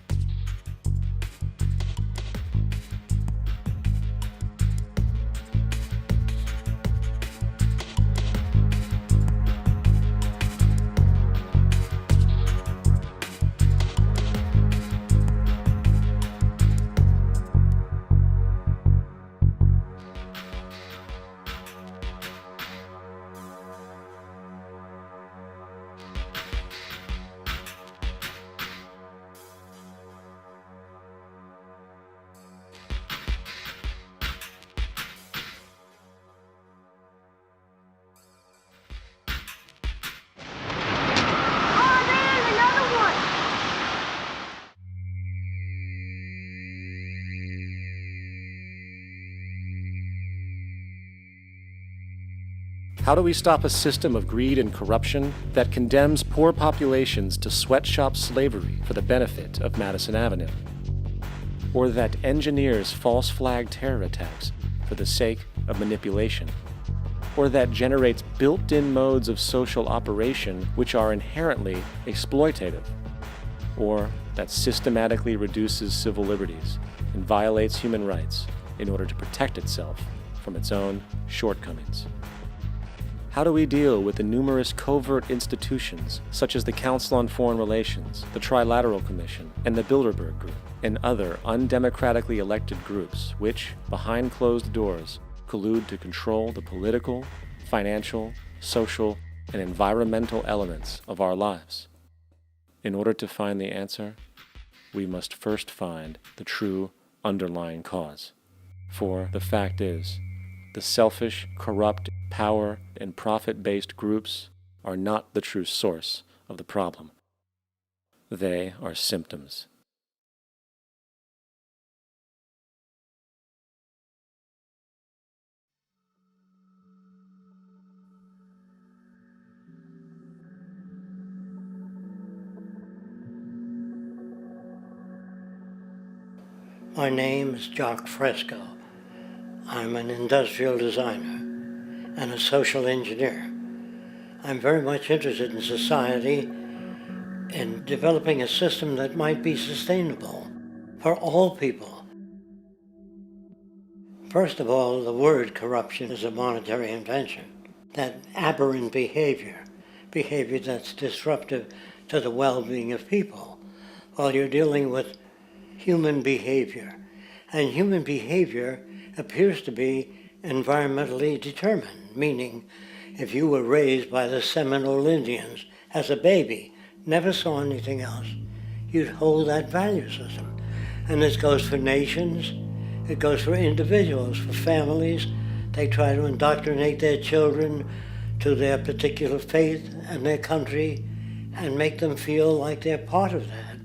F: How do we stop a system of greed and corruption that condemns poor populations to sweatshop slavery for the benefit of Madison Avenue? Or that engineers false flag terror attacks for the sake of manipulation? Or that generates built-in modes of social operation which are inherently exploitative? Or that systematically reduces civil liberties and violates human rights in order to protect itself from its own shortcomings? How do we deal with the numerous covert institutions, such as the Council on Foreign Relations, the Trilateral Commission, and the Bilderberg Group, and other undemocratically elected groups which, behind closed doors, collude to control the political, financial, social, and environmental elements of our lives? In order to find the answer, we must first find the true underlying cause. For the fact is, the selfish, corrupt, power, and profit-based groups are not the true source of the problem. They are symptoms.
L: My name is Jock Fresco. I'm an industrial designer and a social engineer. I'm very much interested in society and developing a system that might be sustainable for all people. First of all, the word corruption is a monetary invention. That aberrant behavior that's disruptive to the well-being of people, while you're dealing with human behavior. And human behavior appears to be environmentally determined, meaning if you were raised by the Seminole Indians as a baby, never saw anything else, you'd hold that value system. And this goes for nations, it goes for individuals, for families. They try to indoctrinate their children to their particular faith and their country and make them feel like they're part of that.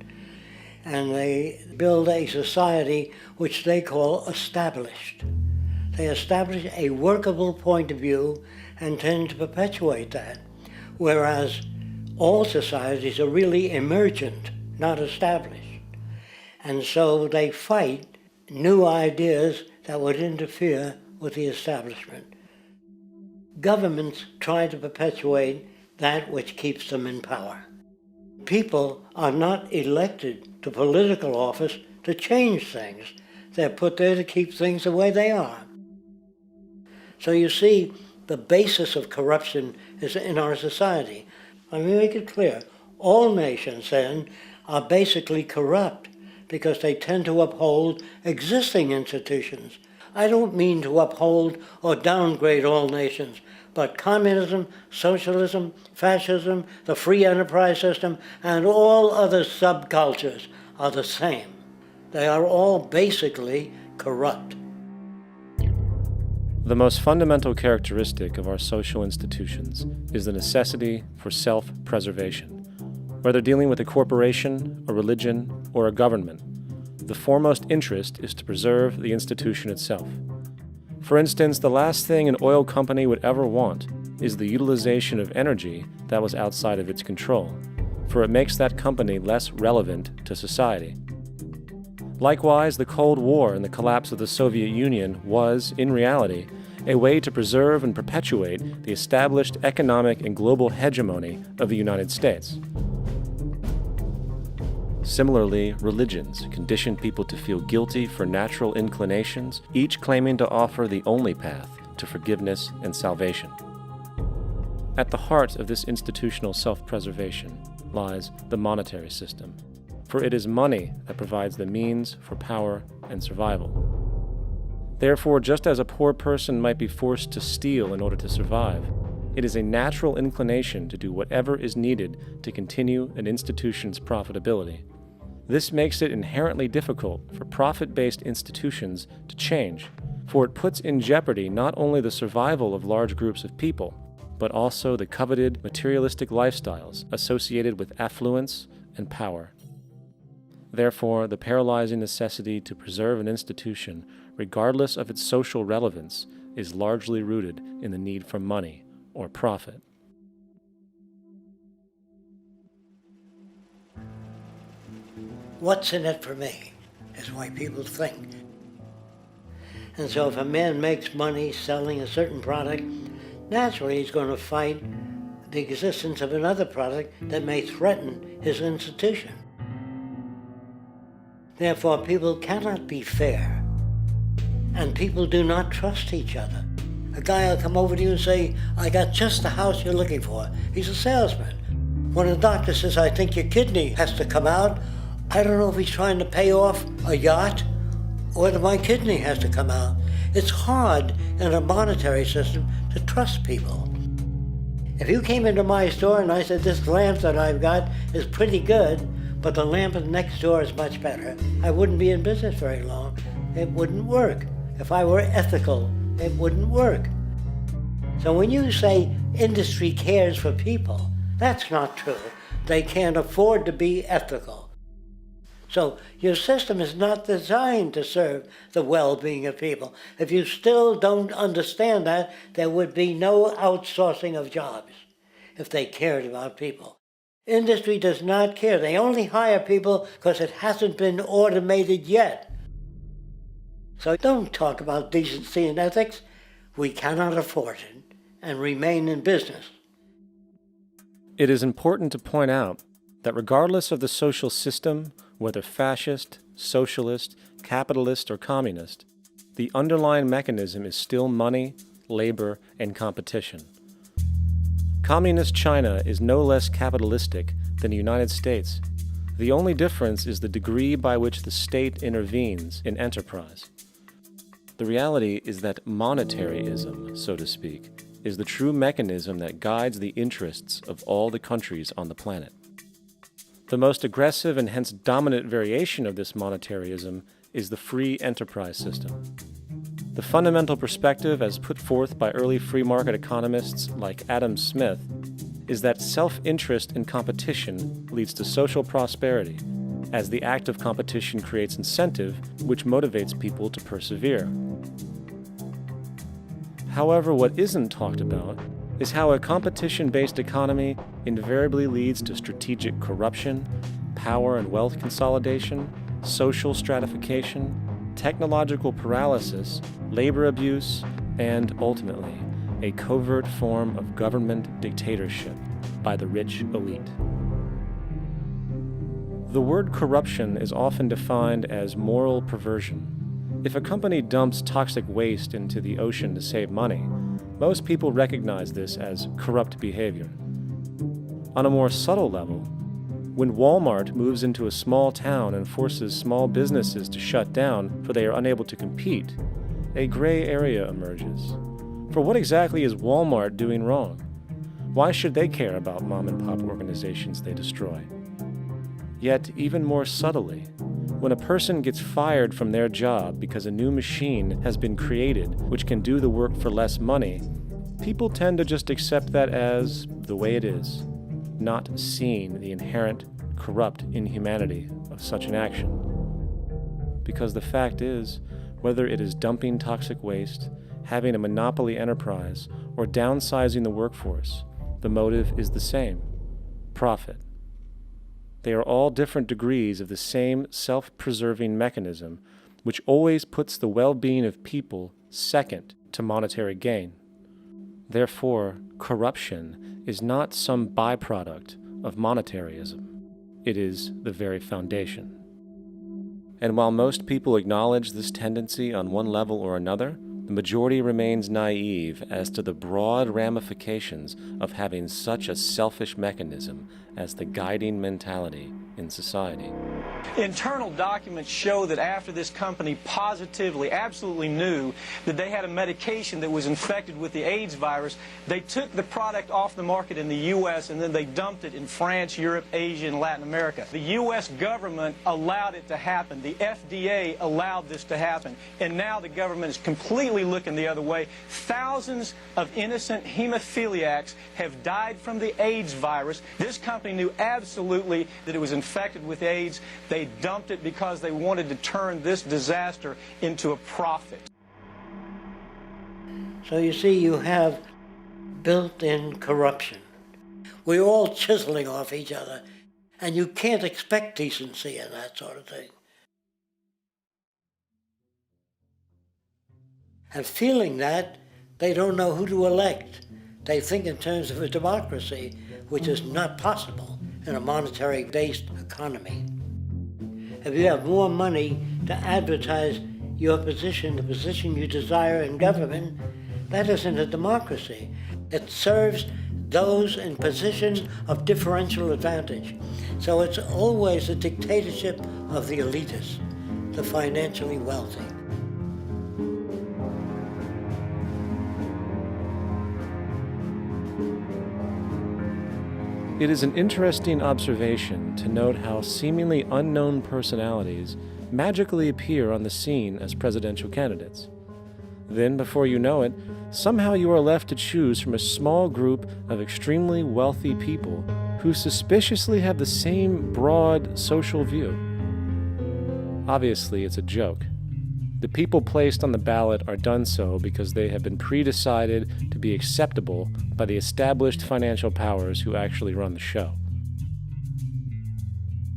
L: And they build a society which they call established. They establish a workable point of view and tend to perpetuate that, whereas all societies are really emergent, not established. And so they fight new ideas that would interfere with the establishment. Governments try to perpetuate that which keeps them in power. People are not elected to political office to change things. They're put there to keep things the way they are. So you see, the basis of corruption is in our society. Let me make it clear. All nations, then, are basically corrupt because they tend to uphold existing institutions. I don't mean to uphold or downgrade all nations, but communism, socialism, fascism, the free enterprise system, and all other subcultures are the same. They are all basically corrupt.
F: The most fundamental characteristic of our social institutions is the necessity for self-preservation. Whether dealing with a corporation, a religion, or a government, the foremost interest is to preserve the institution itself. For instance, the last thing an oil company would ever want is the utilization of energy that was outside of its control, for it makes that company less relevant to society. Likewise, the Cold War and the collapse of the Soviet Union was, in reality, a way to preserve and perpetuate the established economic and global hegemony of the United States. Similarly, religions condition people to feel guilty for natural inclinations, each claiming to offer the only path to forgiveness and salvation. At the heart of this institutional self-preservation lies the monetary system, for it is money that provides the means for power and survival. Therefore, just as a poor person might be forced to steal in order to survive, it is a natural inclination to do whatever is needed to continue an institution's profitability. This makes it inherently difficult for profit-based institutions to change, for it puts in jeopardy not only the survival of large groups of people, but also the coveted materialistic lifestyles associated with affluence and power. Therefore, the paralyzing necessity to preserve an institution, regardless of its social relevance, is largely rooted in the need for money or profit.
L: What's in it for me is why people think. And so if a man makes money selling a certain product, naturally he's going to fight the existence of another product that may threaten his institution. Therefore, people cannot be fair, and people do not trust each other. A guy will come over to you and say, I got just the house you're looking for. He's a salesman. When a doctor says, I think your kidney has to come out, I don't know if he's trying to pay off a yacht or whether my kidney has to come out. It's hard in a monetary system to trust people. If you came into my store and I said, this lamp that I've got is pretty good, but the lamp next door is much better, I wouldn't be in business very long. It wouldn't work. If I were ethical, it wouldn't work. So when you say industry cares for people, that's not true. They can't afford to be ethical. So your system is not designed to serve the well-being of people. If you still don't understand that, there would be no outsourcing of jobs if they cared about people. Industry does not care. They only hire people because it hasn't been automated yet. So don't talk about decency and ethics. We cannot afford it and remain in business.
F: It is important to point out that regardless of the social system, whether fascist, socialist, capitalist, or communist, the underlying mechanism is still money, labor, and competition. Communist China is no less capitalistic than the United States. The only difference is the degree by which the state intervenes in enterprise. The reality is that monetaryism, so to speak, is the true mechanism that guides the interests of all the countries on the planet. The most aggressive and hence dominant variation of this monetaryism is the free enterprise system. The fundamental perspective, as put forth by early free market economists like Adam Smith, is that self-interest in competition leads to social prosperity, as the act of competition creates incentive, which motivates people to persevere. However, what isn't talked about is how a competition-based economy invariably leads to strategic corruption, power and wealth consolidation, social stratification, technological paralysis, labor abuse, and, ultimately, a covert form of government dictatorship by the rich elite. The word corruption is often defined as moral perversion. If a company dumps toxic waste into the ocean to save money, most people recognize this as corrupt behavior. On a more subtle level, when Walmart moves into a small town and forces small businesses to shut down for they are unable to compete, a gray area emerges. For what exactly is Walmart doing wrong? Why should they care about mom-and-pop organizations they destroy? Yet, even more subtly, when a person gets fired from their job because a new machine has been created which can do the work for less money, people tend to just accept that as the way it is, not seeing the inherent, corrupt inhumanity of such an action. Because the fact is, whether it is dumping toxic waste, having a monopoly enterprise, or downsizing the workforce, the motive is the same: profit. They are all different degrees of the same self-preserving mechanism, which always puts the well-being of people second to monetary gain. Therefore, corruption is not some byproduct of monetaryism. It is the very foundation. And while most people acknowledge this tendency on one level or another, the majority remains naive as to the broad ramifications of having such a selfish mechanism as the guiding mentality in society.
M: Internal documents show that after this company positively, absolutely knew that they had a medication that was infected with the AIDS virus, they took the product off the market in the U.S. and then they dumped it in France, Europe, Asia, and Latin America. The U.S. government allowed it to happen. The FDA allowed this to happen. And now the government is completely looking the other way. Thousands of innocent hemophiliacs have died from the AIDS virus. This company knew absolutely that it was infected with AIDS. They dumped it because they wanted to turn this disaster into a profit.
L: So you see, you have built-in corruption. We're all chiseling off each other, and you can't expect decency in that sort of thing. And feeling that, they don't know who to elect. They think in terms of a democracy, which is not possible in a monetary-based economy. If you have more money to advertise your position, the position you desire in government, that isn't a democracy. It serves those in positions of differential advantage. So it's always a dictatorship of the elitists, the financially wealthy.
F: It is an interesting observation to note how seemingly unknown personalities magically appear on the scene as presidential candidates. Then, before you know it, somehow you are left to choose from a small group of extremely wealthy people who suspiciously have the same broad social view. Obviously, it's a joke. The people placed on the ballot are done so because they have been pre-decided to be acceptable by the established financial powers who actually run the show.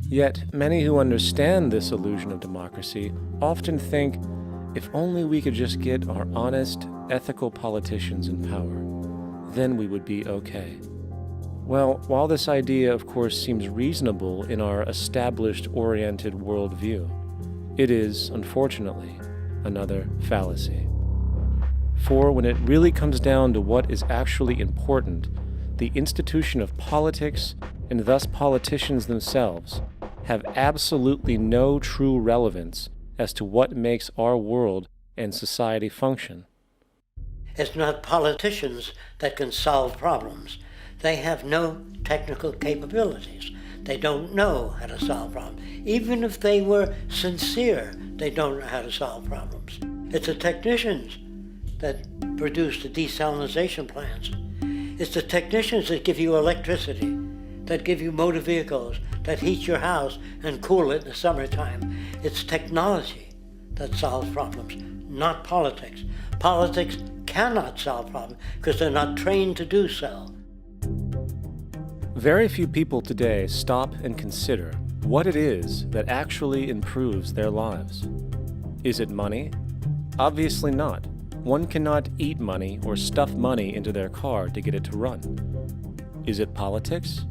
F: Yet, many who understand this illusion of democracy often think, if only we could just get our honest, ethical politicians in power, then we would be okay. Well, while this idea, of course, seems reasonable in our established, oriented worldview, it is, unfortunately, another fallacy. For when it really comes down to what is actually important, the institution of politics, and thus politicians themselves, have absolutely no true relevance as to what makes our world and society function.
L: It's not politicians that can solve problems. They have no technical capabilities. They don't know how to solve problems. Even if they were sincere, they don't know how to solve problems. It's the technicians that produce the desalination plants. It's the technicians that give you electricity, that give you motor vehicles, that heat your house and cool it in the summertime. It's technology that solves problems, not politics. Politics cannot solve problems because they're not trained to do so.
F: Very few people today stop and consider what it is that actually improves their lives. Is it money? Obviously not. One cannot eat money or stuff money into their car to get it to run. Is it politics?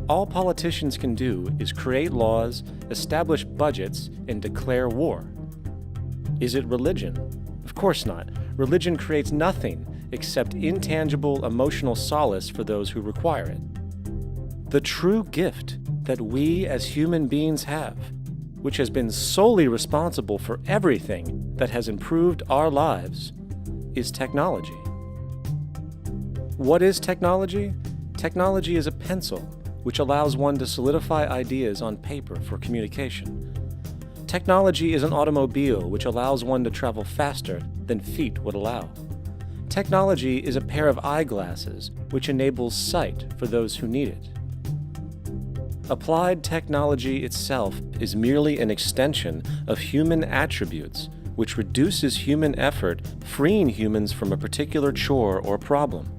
F: All politicians can do is create laws, establish budgets, and declare war. Is it religion? Of course not. Religion creates nothing except intangible emotional solace for those who require it. The true gift that we as human beings have, which has been solely responsible for everything that has improved our lives, is technology. What is technology? Technology is a pencil which allows one to solidify ideas on paper for communication. Technology is an automobile which allows one to travel faster than feet would allow. Technology is a pair of eyeglasses which enables sight for those who need it. Applied technology itself is merely an extension of human attributes which reduces human effort, freeing humans from a particular chore or problem.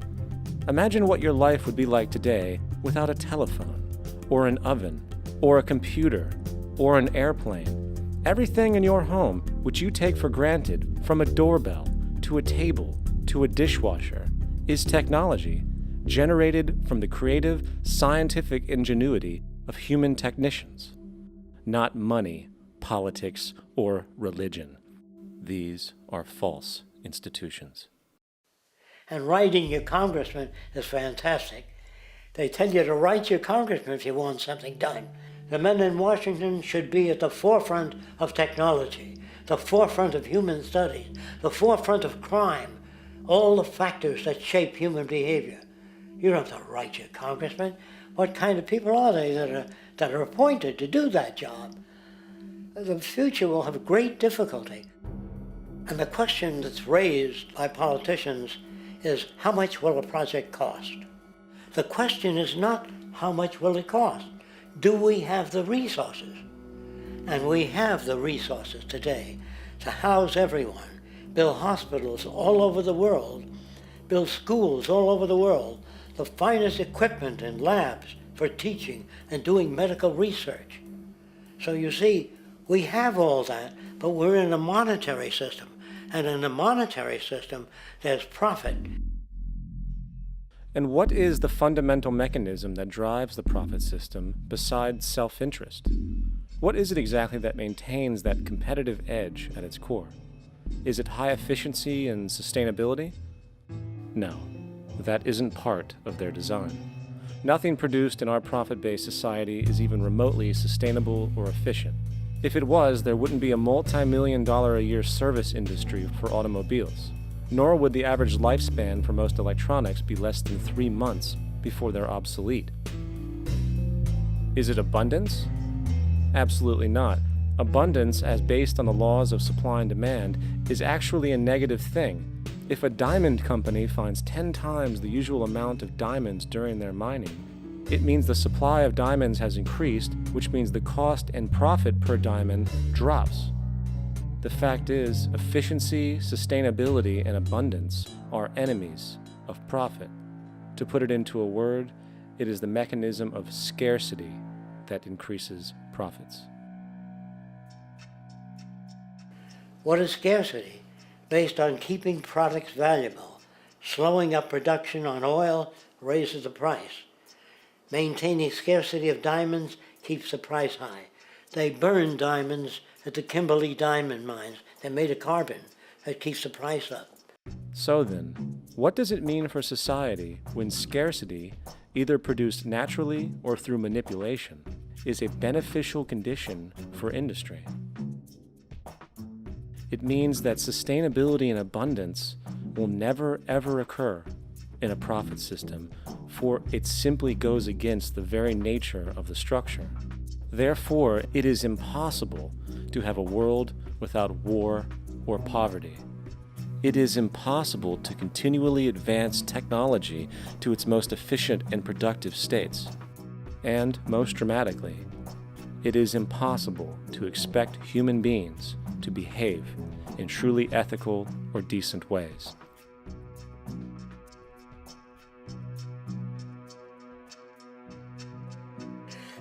F: Imagine what your life would be like today without a telephone, or an oven, or a computer, or an airplane. Everything in your home, which you take for granted, from a doorbell, to a table, to a dishwasher, is technology generated from the creative, scientific ingenuity of human technicians, not money, politics, or religion. These are false institutions.
L: And writing your congressman is fantastic. They tell you to write your congressman if you want something done. The men in Washington should be at the forefront of technology, the forefront of human studies, the forefront of crime, all the factors that shape human behavior. You don't have to write your congressman. What kind of people are they that are appointed to do that job? The future will have great difficulty. And the question that's raised by politicians is, how much will a project cost? The question is not how much will it cost. Do we have the resources? And we have the resources today to house everyone, build hospitals all over the world, build schools all over the world, the finest equipment and labs for teaching and doing medical research. So you see, we have all that, but we're in a monetary system. And in the monetary system, there's profit.
F: And what is the fundamental mechanism that drives the profit system besides self-interest? What is it exactly that maintains that competitive edge at its core? Is it high efficiency and sustainability? No, that isn't part of their design. Nothing produced in our profit-based society is even remotely sustainable or efficient. If it was, there wouldn't be a multi-million-dollar-a-year service industry for automobiles, nor would the average lifespan for most electronics be less than 3 months before they're obsolete. Is it abundance? Absolutely not. Abundance, as based on the laws of supply and demand, is actually a negative thing. If a diamond company finds 10 times the usual amount of diamonds during their mining, it means the supply of diamonds has increased, which means the cost and profit per diamond drops. The fact is, efficiency, sustainability, and abundance are enemies of profit. To put it into a word, it is the mechanism of scarcity that increases profits.
L: What is scarcity? Based on keeping products valuable. Slowing up production on oil raises the price. Maintaining scarcity of diamonds keeps the price high. They burn diamonds at the Kimberley diamond mines. They made a carbon that keeps the price up.
F: So then, what does it mean for society when scarcity, either produced naturally or through manipulation, is a beneficial condition for industry? It means that sustainability and abundance will never ever occur in a profit system, for it simply goes against the very nature of the structure. Therefore, it is impossible to have a world without war or poverty. It is impossible to continually advance technology to its most efficient and productive states. And, most dramatically, it is impossible to expect human beings to behave in truly ethical or decent ways.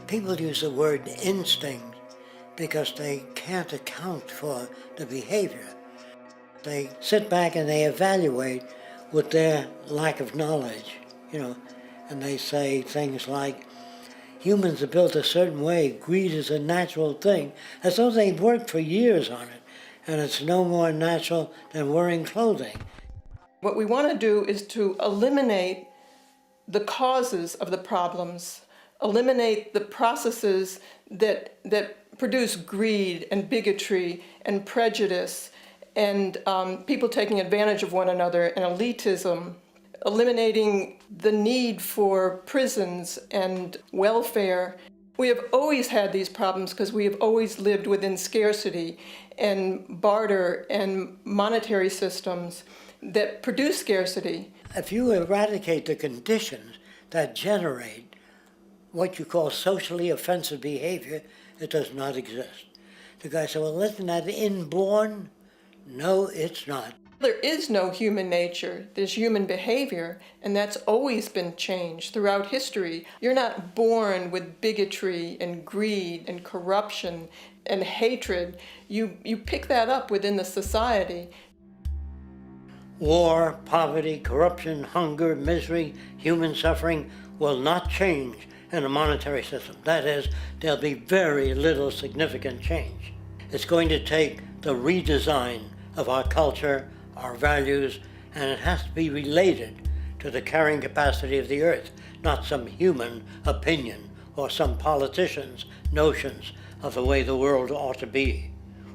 L: People use the word instinct because they can't account for the behavior. They sit back and they evaluate with their lack of knowledge, and they say things like, humans are built a certain way, greed is a natural thing, as though they've worked for years on it, and it's no more natural than wearing clothing.
N: What we want to do is to eliminate the causes of the problems, eliminate the processes that produce greed and bigotry and prejudice and people taking advantage of one another and elitism, eliminating the need for prisons and welfare. We have always had these problems because we have always lived within scarcity and barter and monetary systems that produce scarcity.
L: If you eradicate the conditions that generate what you call socially offensive behavior, it does not exist. The guy said, well, isn't that inborn? No, it's not.
N: There is no human nature. There's human behavior, and that's always been changed throughout history. You're not born with bigotry and greed and corruption and hatred. You pick that up within the society.
L: War, poverty, corruption, hunger, misery, human suffering will not change in a monetary system. That is, there'll be very little significant change. It's going to take the redesign of our culture, our values, and it has to be related to the carrying capacity of the earth, not some human opinion or some politician's notions of the way the world ought to be,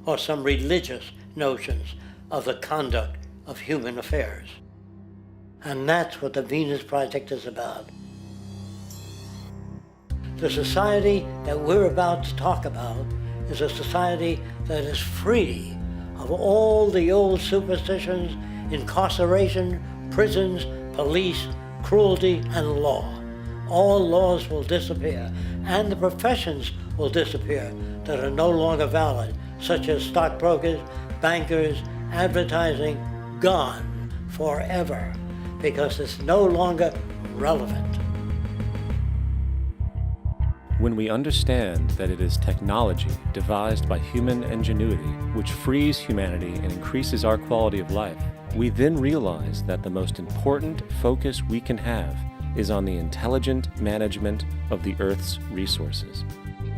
L: or some religious notions of the conduct of human affairs. And that's what the Venus Project is about. The society that we're about to talk about is a society that is free of all the old superstitions, incarceration, prisons, police, cruelty, and law. All laws will disappear, and the professions will disappear that are no longer valid, such as stockbrokers, bankers, advertising, gone forever, because it's no longer relevant.
F: When we understand that it is technology devised by human ingenuity which frees humanity and increases our quality of life, we then realize that the most important focus we can have is on the intelligent management of the Earth's resources.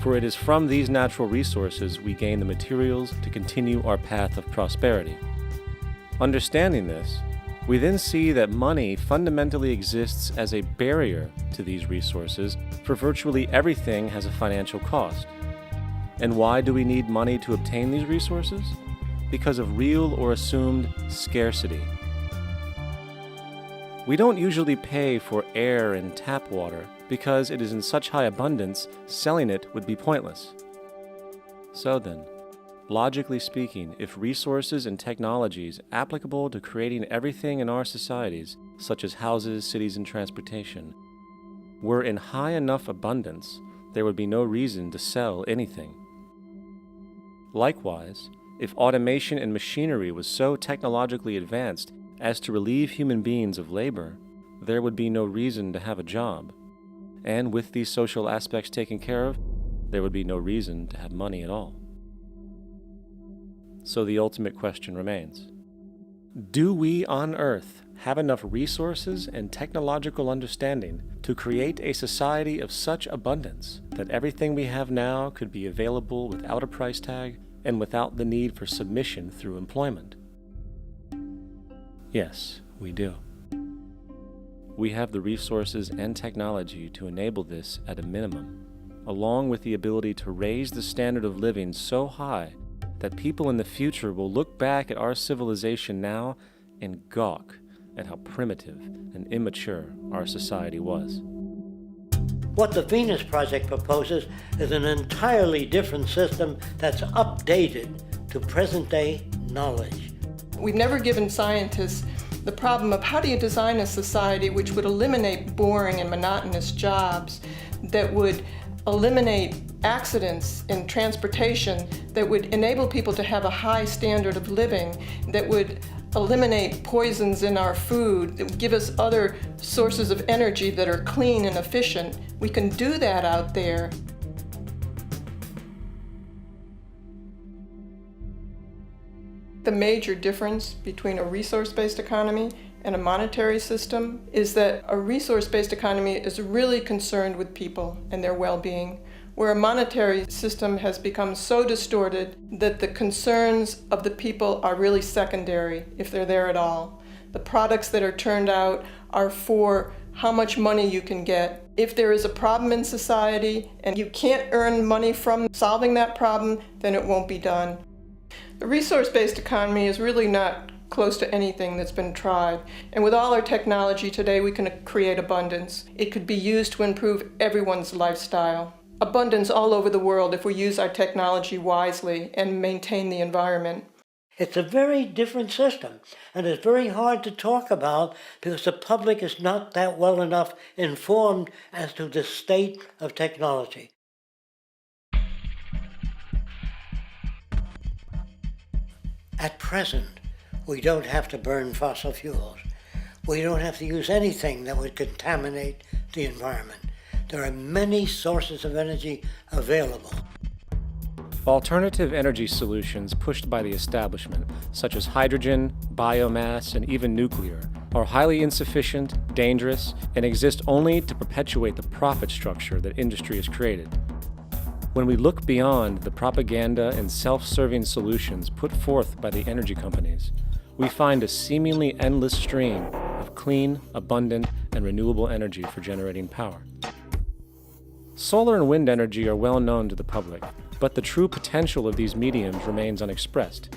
F: For it is from these natural resources we gain the materials to continue our path of prosperity. Understanding this, we then see that money fundamentally exists as a barrier to these resources, for virtually everything has a financial cost. And why do we need money to obtain these resources? Because of real or assumed scarcity. We don't usually pay for air and tap water because it is in such high abundance, selling it would be pointless. So then, logically speaking, if resources and technologies applicable to creating everything in our societies, such as houses, cities, and transportation, were in high enough abundance, there would be no reason to sell anything. Likewise, if automation and machinery was so technologically advanced as to relieve human beings of labor, there would be no reason to have a job. And with these social aspects taken care of, there would be no reason to have money at all. So the ultimate question remains: do we on Earth have enough resources and technological understanding to create a society of such abundance that everything we have now could be available without a price tag and without the need for submission through employment? Yes, we do. We have the resources and technology to enable this at a minimum, along with the ability to raise the standard of living so high that people in the future will look back at our civilization now and gawk at how primitive and immature our society was.
L: What the Venus Project proposes is an entirely different system that's updated to present-day knowledge.
N: We've never given scientists the problem of how do you design a society which would eliminate boring and monotonous jobs, that would eliminate accidents in transportation, that would enable people to have a high standard of living, that would eliminate poisons in our food, that would give us other sources of energy that are clean and efficient. We can do that out there. The major difference between a resource-based economy and a monetary system is that a resource-based economy is really concerned with people and their well-being, where a monetary system has become so distorted that the concerns of the people are really secondary, if they're there at all. The products that are turned out are for how much money you can get. If there is a problem in society and you can't earn money from solving that problem, then it won't be done. The resource-based economy is really not close to anything that's been tried. And with all our technology today, we can create abundance. It could be used to improve everyone's lifestyle. Abundance all over the world if we use our technology wisely and maintain the environment.
L: It's a very different system, and it's very hard to talk about because the public is not that well enough informed as to the state of technology. At present, we don't have to burn fossil fuels. We don't have to use anything that would contaminate the environment. There are many sources of energy available.
F: Alternative energy solutions pushed by the establishment, such as hydrogen, biomass, and even nuclear, are highly insufficient, dangerous, and exist only to perpetuate the profit structure that industry has created. When we look beyond the propaganda and self-serving solutions put forth by the energy companies, we find a seemingly endless stream of clean, abundant, and renewable energy for generating power. Solar and wind energy are well known to the public, but the true potential of these mediums remains unexpressed.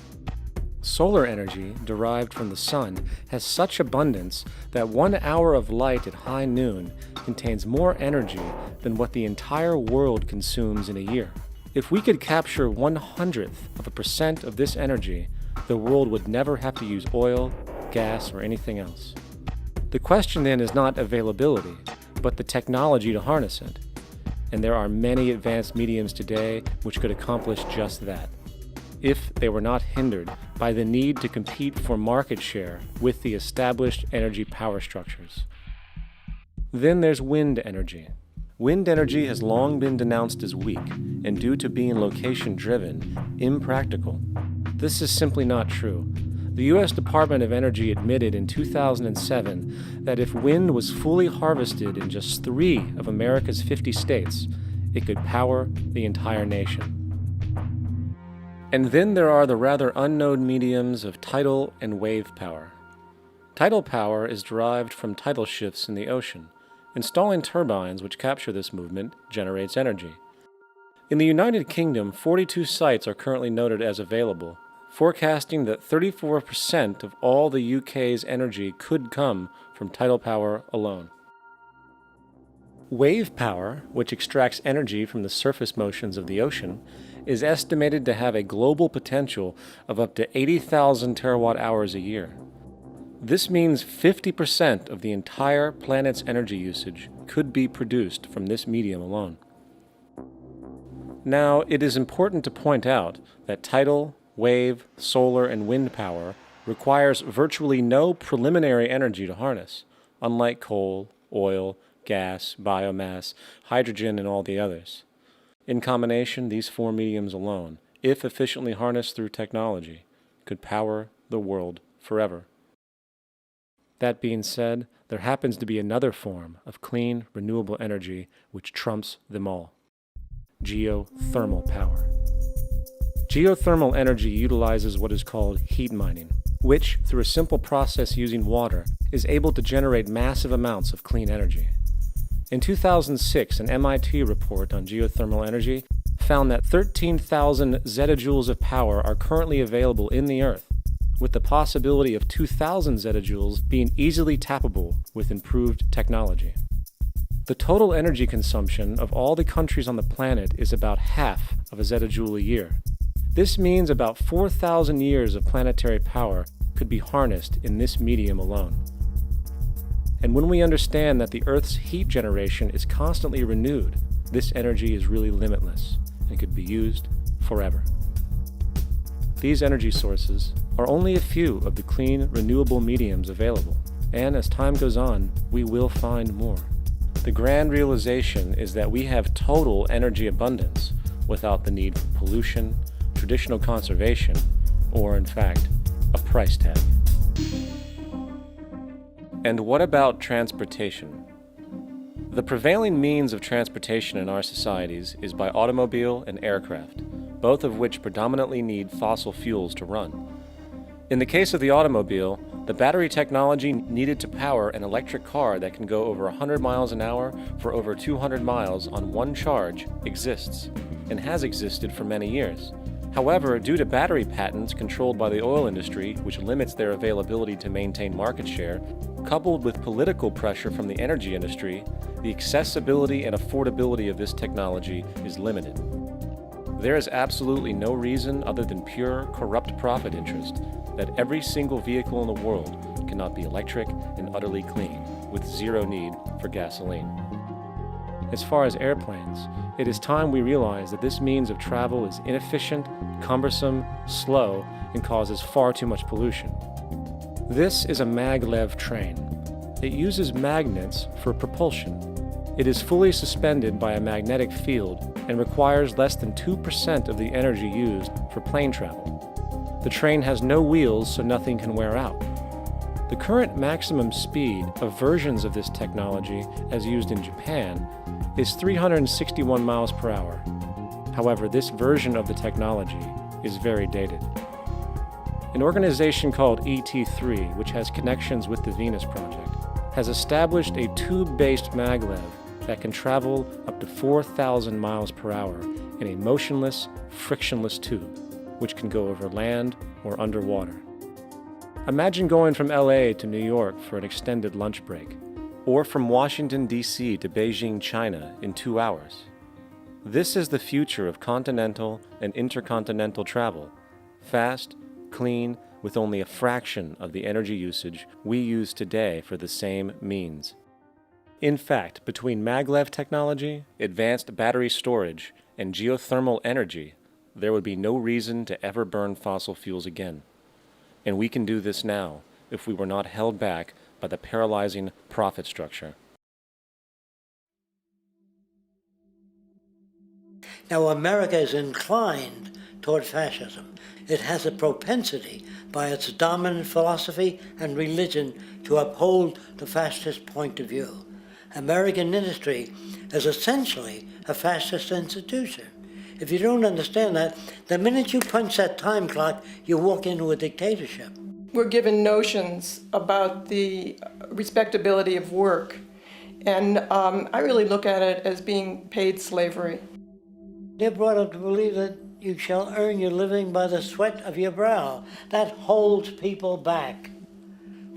F: Solar energy, derived from the sun, has such abundance that 1 hour of light at high noon contains more energy than what the entire world consumes in a year. If we could capture 0.01% of this energy, the world would never have to use oil, gas, or anything else. The question then is not availability, but the technology to harness it. And there are many advanced mediums today which could accomplish just that, if they were not hindered by the need to compete for market share with the established energy power structures. Then there's wind energy. Wind energy has long been denounced as weak, and due to being location-driven, impractical. This is simply not true. The U.S. Department of Energy admitted in 2007 that if wind was fully harvested in just 3 of America's 50 states, it could power the entire nation. And then there are the rather unknown mediums of tidal and wave power. Tidal power is derived from tidal shifts in the ocean. Installing turbines which capture this movement generates energy. In the United Kingdom, 42 sites are currently noted as available, forecasting that 34% of all the UK's energy could come from tidal power alone. Wave power, which extracts energy from the surface motions of the ocean, is estimated to have a global potential of up to 80,000 terawatt-hours a year. This means 50% of the entire planet's energy usage could be produced from this medium alone. Now, it is important to point out that tidal, wave, solar, and wind power requires virtually no preliminary energy to harness, unlike coal, oil, gas, biomass, hydrogen, and all the others. In combination, these 4 mediums alone, if efficiently harnessed through technology, could power the world forever. That being said, there happens to be another form of clean, renewable energy which trumps them all: geothermal power. Geothermal energy utilizes what is called heat mining, which, through a simple process using water, is able to generate massive amounts of clean energy. In 2006, an MIT report on geothermal energy found that 13,000 zettajoules of power are currently available in the Earth, with the possibility of 2,000 zettajoules being easily tappable with improved technology. The total energy consumption of all the countries on the planet is about half of a zettajoule a year. This means about 4,000 years of planetary power could be harnessed in this medium alone. And when we understand that the Earth's heat generation is constantly renewed, this energy is really limitless and could be used forever. These energy sources are only a few of the clean, renewable mediums available, and as time goes on, we will find more. The grand realization is that we have total energy abundance without the need for pollution, traditional conservation, or in fact, a price tag. And what about transportation? The prevailing means of transportation in our societies is by automobile and aircraft, both of which predominantly need fossil fuels to run. In the case of the automobile, the battery technology needed to power an electric car that can go over 100 miles an hour for over 200 miles on one charge exists, and has existed for many years. However, due to battery patents controlled by the oil industry, which limits their availability to maintain market share, coupled with political pressure from the energy industry, the accessibility and affordability of this technology is limited. There is absolutely no reason other than pure, corrupt profit interest that every single vehicle in the world cannot be electric and utterly clean, with zero need for gasoline. As far as airplanes, it is time we realize that this means of travel is inefficient, cumbersome, slow, and causes far too much pollution. This is a maglev train. It uses magnets for propulsion. It is fully suspended by a magnetic field and requires less than 2% of the energy used for plane travel. The train has no wheels, so nothing can wear out. The current maximum speed of versions of this technology, as used in Japan, is 361 miles per hour. However, this version of the technology is very dated. An organization called ET3, which has connections with the Venus Project, has established a tube-based maglev that can travel up to 4,000 miles per hour in a motionless, frictionless tube, which can go over land or underwater. Imagine going from LA to New York for an extended lunch break, or from Washington, D.C. to Beijing, China in 2 hours. This is the future of continental and intercontinental travel, fast, clean, with only a fraction of the energy usage we use today for the same means. In fact, between maglev technology, advanced battery storage, and geothermal energy, there would be no reason to ever burn fossil fuels again. And we can do this now if we were not held back by the paralyzing profit structure.
L: Now, America is inclined toward fascism. It has a propensity by its dominant philosophy and religion to uphold the fascist point of view. American industry is essentially a fascist institution. If you don't understand that, the minute you punch that time clock, you walk into a dictatorship.
N: We're given notions about the respectability of work, and I really look at it as being paid slavery.
L: They're brought up to believe that you shall earn your living by the sweat of your brow. That holds people back,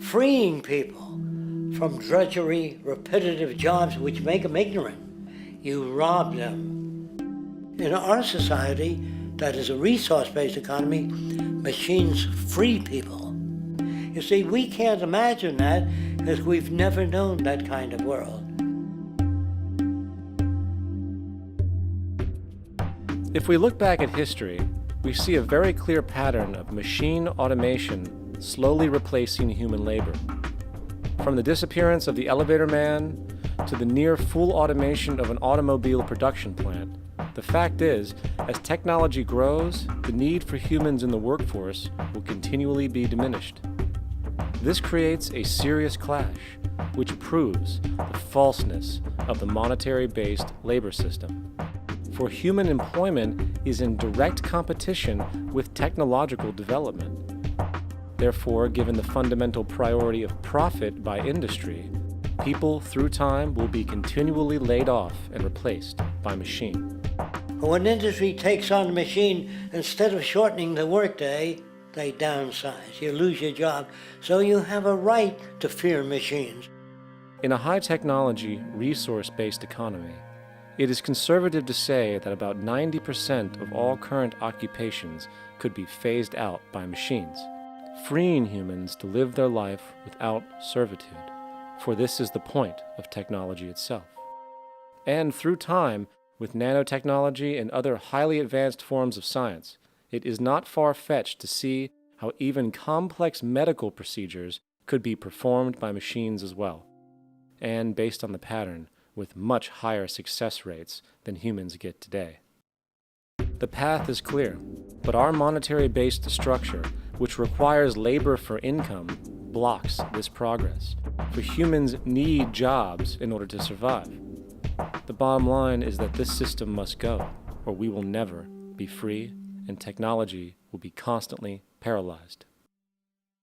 L: freeing people from drudgery, repetitive jobs which make them ignorant. You rob them. In our society, that is a resource-based economy, machines free people. You see, we can't imagine that because we've never known that kind of world.
F: If we look back at history, we see a very clear pattern of machine automation slowly replacing human labor. From the disappearance of the elevator man to the near full automation of an automobile production plant, the fact is, as technology grows, the need for humans in the workforce will continually be diminished. This creates a serious clash, which proves the falseness of the monetary-based labor system. for human employment is in direct competition with technological development. Therefore, given the fundamental priority of profit by industry, people through time will be continually laid off and replaced by machine.
L: When industry takes on a machine, instead of shortening the workday, they downsize. You lose your job, so you have a right to fear machines.
F: In a high-technology, resource-based economy, it is conservative to say that about 90% of all current occupations could be phased out by machines, freeing humans to live their life without servitude, for this is the point of technology itself. And through time, with nanotechnology and other highly advanced forms of science, it is not far-fetched to see how even complex medical procedures could be performed by machines as well, and based on the pattern, with much higher success rates than humans get today. The path is clear, but our monetary-based structure, which requires labor for income, blocks this progress, for humans need jobs in order to survive. The bottom line is that this system must go, or we will never be free, and technology will be constantly paralyzed.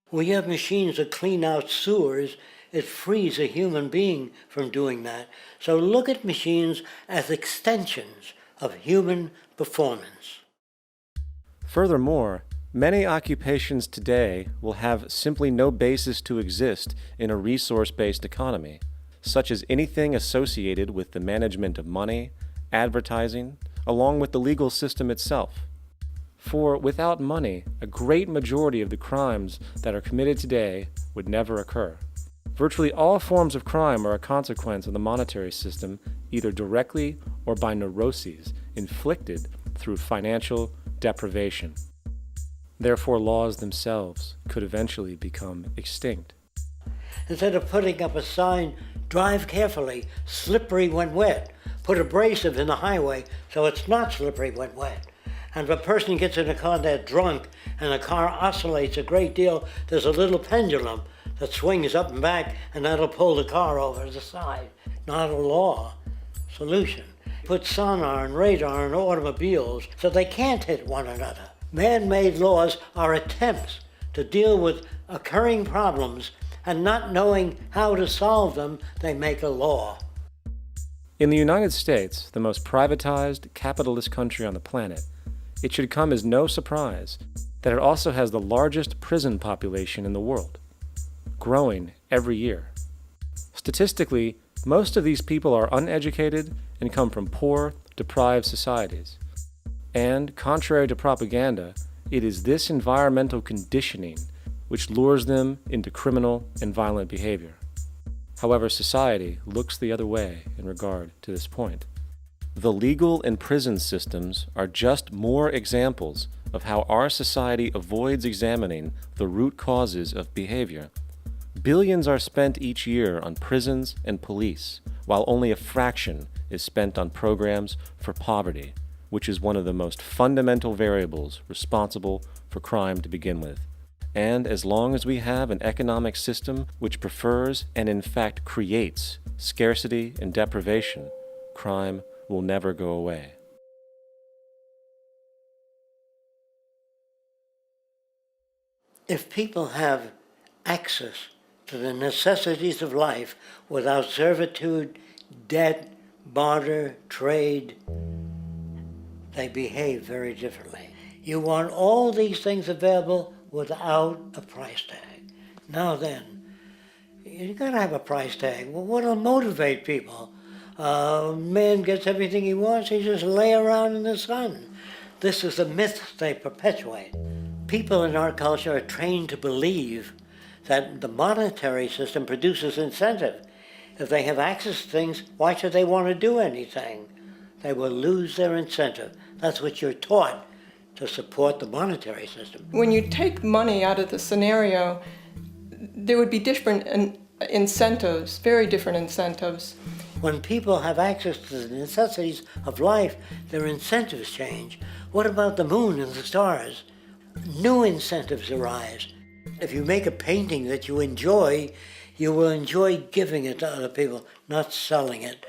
L: We have machines that clean out sewers. It frees a human being from doing that. So look at machines as extensions of human performance.
F: Furthermore, many occupations today will have simply no basis to exist in a resource-based economy, such as anything associated with the management of money, advertising, along with the legal system itself. For without money, a great majority of the crimes that are committed today would never occur. Virtually all forms of crime are a consequence of the monetary system, either directly or by neuroses inflicted through financial deprivation. Therefore, laws themselves could eventually become extinct.
L: Instead of putting up a sign, drive carefully, slippery when wet, put abrasive in the highway so it's not slippery when wet. And if a person gets in a car that's drunk and the car oscillates a great deal, there's a little pendulum that swings up and back, and that'll pull the car over to the side. Not a law solution. Put sonar and radar in automobiles so they can't hit one another. Man-made laws are attempts to deal with occurring problems, and not knowing how to solve them, they make a law.
F: In the United States, the most privatized, capitalist country on the planet, it should come as no surprise that it also has the largest prison population in the world, growing every year. Statistically, most of these people are uneducated and come from poor, deprived societies. And, contrary to propaganda, it is this environmental conditioning which lures them into criminal and violent behavior. However, society looks the other way in regard to this point. The legal and prison systems are just more examples of how our society avoids examining the root causes of behavior. Billions are spent each year on prisons and police, while only a fraction is spent on programs for poverty, which is one of the most fundamental variables responsible for crime to begin with. And as long as we have an economic system which prefers and in fact creates scarcity and deprivation, crime will never go away.
L: If people have access to the necessities of life without servitude, debt, barter, trade, they behave very differently. You want all these things available without a price tag. Now then, you gotta have a price tag. Well, what'll motivate people? Man gets everything he wants, he just lay around in the sun. This is the myth they perpetuate. People in our culture are trained to believe that the monetary system produces incentive. If they have access to things, why should they want to do anything? They will lose their incentive. That's what you're taught to support the monetary system.
N: When you take money out of the scenario, there would be different incentives, very different incentives.
L: When people have access to the necessities of life, their incentives change. What about the moon and the stars? New incentives arise. If you make a painting that you will enjoy giving it to other people, not selling it.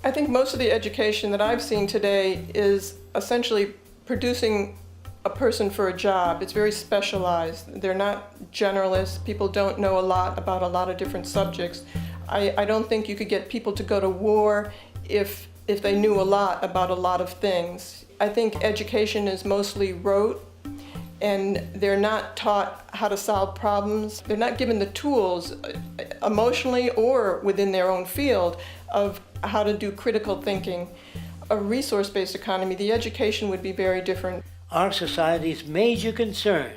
N: I think most of the education that I've seen today is essentially producing a person for a job. It's very specialized. They're not generalists. People don't know a lot about a lot of different subjects. I don't think you could get people to go to war if they knew a lot about a lot of things. I think education is mostly rote, and they're not taught how to solve problems. They're not given the tools emotionally or within their own field of how to do critical thinking. A resource-based economy, the education would be very different.
L: Our society's major concern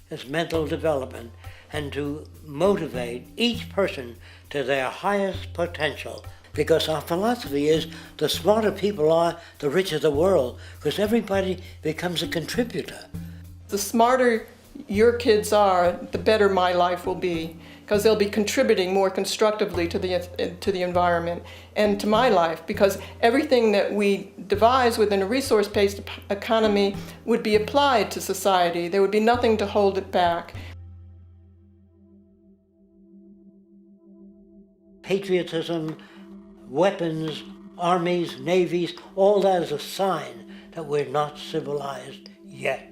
L: is mental development and to motivate each person to their highest potential. Because our philosophy is the smarter people are, the richer the world, because everybody becomes a contributor.
N: The smarter your kids are, the better my life will be, because they'll be contributing more constructively to the environment and to my life, because everything that we devise within a resource-based economy would be applied to society. There would be nothing to hold it back.
L: Patriotism, weapons, armies, navies, all that is a sign that we're not civilized yet.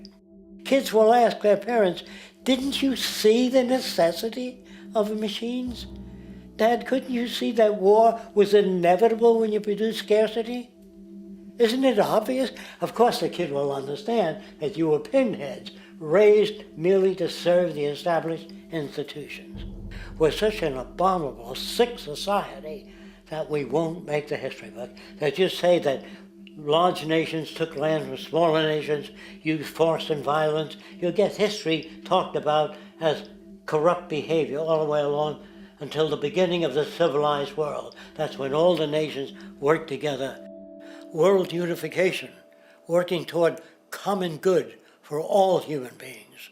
L: Kids will ask their parents, didn't you see the necessity of the machines? Dad, couldn't you see that war was inevitable when you produce scarcity? Isn't it obvious? Of course the kid will understand that you were pinheads, raised merely to serve the established institutions. We're such an abominable, sick society that we won't make the history book. They just say that large nations took land from smaller nations, used force and violence. You'll get history talked about as corrupt behavior all the way along until the beginning of the civilized world. That's when all the nations work together. World unification, working toward common good for all human beings,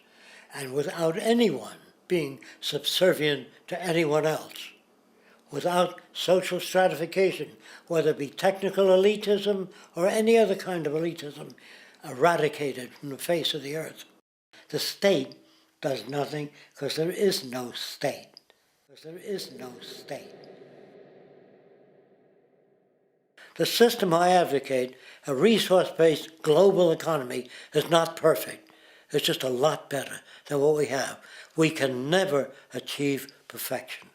L: and without anyone being subservient to anyone else. Without social stratification, whether it be technical elitism or any other kind of elitism, eradicated from the face of the earth. The state does nothing because there is no state. The system I advocate, a resource-based global economy, is not perfect. It's just a lot better than what we have. We can never achieve perfection.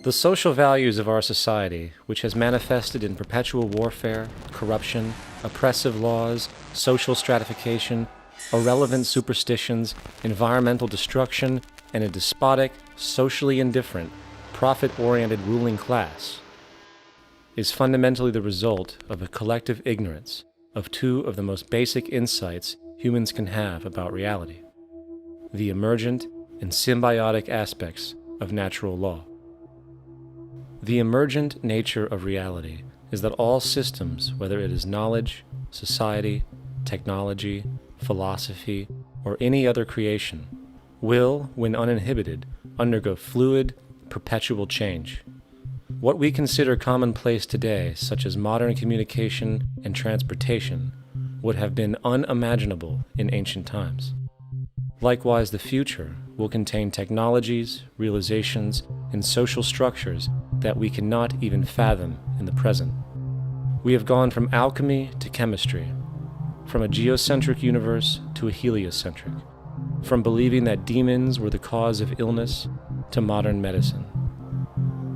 F: The social values of our society, which has manifested in perpetual warfare, corruption, oppressive laws, social stratification, irrelevant superstitions, environmental destruction, and a despotic, socially indifferent, profit-oriented ruling class, is fundamentally the result of a collective ignorance of two of the most basic insights humans can have about reality: the emergent and symbiotic aspects of natural law. The emergent nature of reality is that all systems, whether it is knowledge, society, technology, philosophy, or any other creation, will, when uninhibited, undergo fluid, perpetual change. What we consider commonplace today, such as modern communication and transportation, would have been unimaginable in ancient times. Likewise, the future will contain technologies, realizations, and social structures that we cannot even fathom in the present. We have gone from alchemy to chemistry, from a geocentric universe to a heliocentric, from believing that demons were the cause of illness to modern medicine.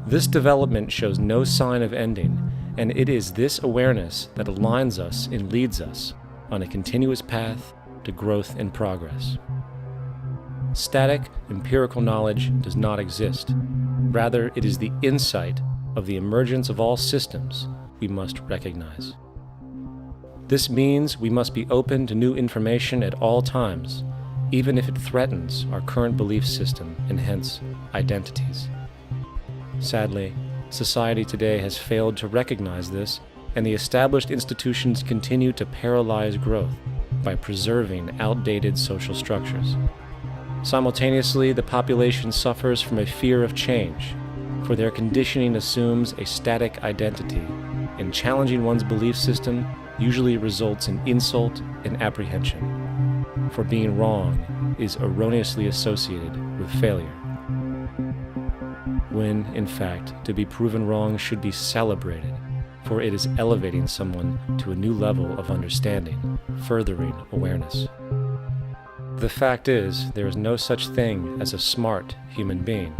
F: This development shows no sign of ending, and it is this awareness that aligns us and leads us on a continuous path to growth and progress. Static, empirical knowledge does not exist. Rather, it is the insight of the emergence of all systems we must recognize. This means we must be open to new information at all times, even if it threatens our current belief system and hence identities. Sadly, society today has failed to recognize this, and the established institutions continue to paralyze growth by preserving outdated social structures. Simultaneously, the population suffers from a fear of change, for their conditioning assumes a static identity, and challenging one's belief system usually results in insult and apprehension, for being wrong is erroneously associated with failure, when, in fact, to be proven wrong should be celebrated, for it is elevating someone to a new level of understanding, furthering awareness. The fact is, there is no such thing as a smart human being,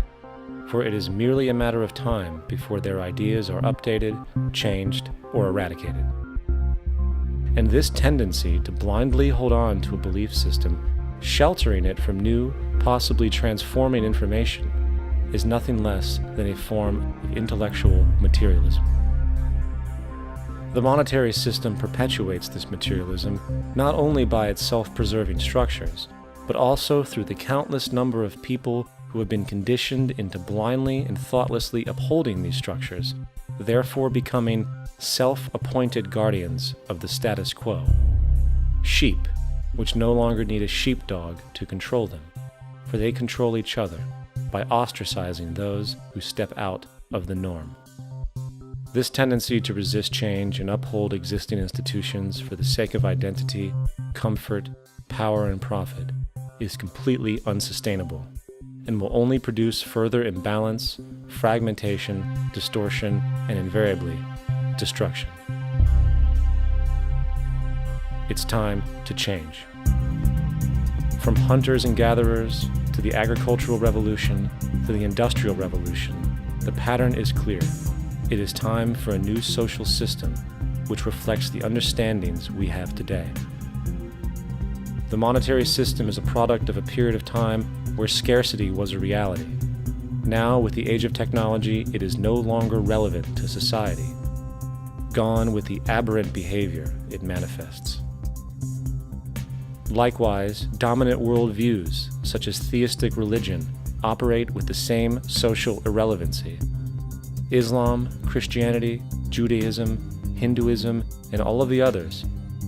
F: for it is merely a matter of time before their ideas are updated, changed, or eradicated. And this tendency to blindly hold on to a belief system, sheltering it from new, possibly transforming information, is nothing less than a form of intellectual materialism. The monetary system perpetuates this materialism not only by its self-preserving structures, but also through the countless number of people who have been conditioned into blindly and thoughtlessly upholding these structures, therefore becoming self-appointed guardians of the status quo. Sheep, which no longer need a sheepdog to control them, for they control each other by ostracizing those who step out of the norm. This tendency to resist change and uphold existing institutions for the sake of identity, comfort, power, and profit is completely unsustainable and will only produce further imbalance, fragmentation, distortion, and invariably, destruction. It's time to change. From hunters and gatherers to the agricultural revolution to the industrial revolution, the pattern is clear. It is time for a new social system which reflects the understandings we have today. The monetary system is a product of a period of time where scarcity was a reality. Now, with the age of technology, it is no longer relevant to society. Gone with the aberrant behavior it manifests. Likewise, dominant worldviews, such as theistic religion, operate with the same social irrelevancy. Islam, Christianity, Judaism, Hinduism, and all of the others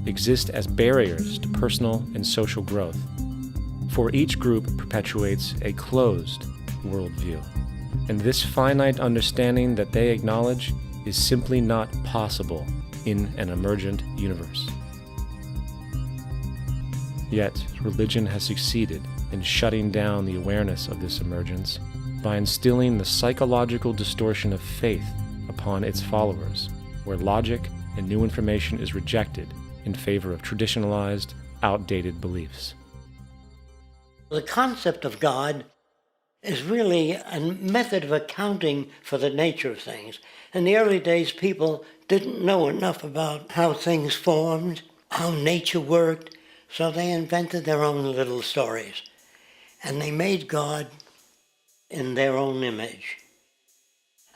F: exist as barriers to personal and social growth, for each group perpetuates a closed worldview, and this finite understanding that they acknowledge is simply not possible in an emergent universe. Yet, religion has succeeded in shutting down the awareness of this emergence by instilling the psychological distortion of faith upon its followers, where logic and new information is rejected in favor of traditionalized, outdated beliefs.
L: The concept of God is really a method of accounting for the nature of things. In the early days, people didn't know enough about how things formed, how nature worked, so they invented their own little stories. And they made God in their own image.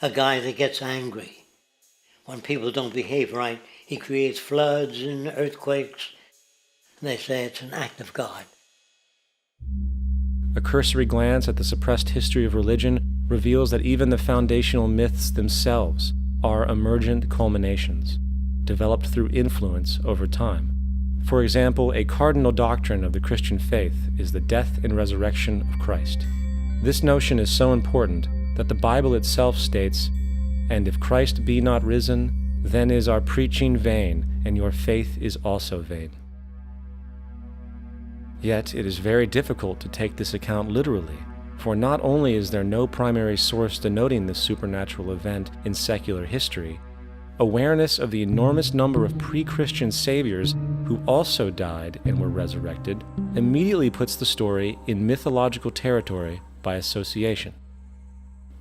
L: A guy that gets angry. When people don't behave right, he creates floods and earthquakes. They say it's an act of God.
F: A cursory glance at the suppressed history of religion reveals that even the foundational myths themselves are emergent culminations, developed through influence over time. For example, a cardinal doctrine of the Christian faith is the death and resurrection of Christ. This notion is so important that the Bible itself states, "And if Christ be not risen, then is our preaching vain, and your faith is also vain." Yet it is very difficult to take this account literally, for not only is there no primary source denoting this supernatural event in secular history, awareness of the enormous number of pre-Christian saviors who also died and were resurrected immediately puts the story in mythological territory by association.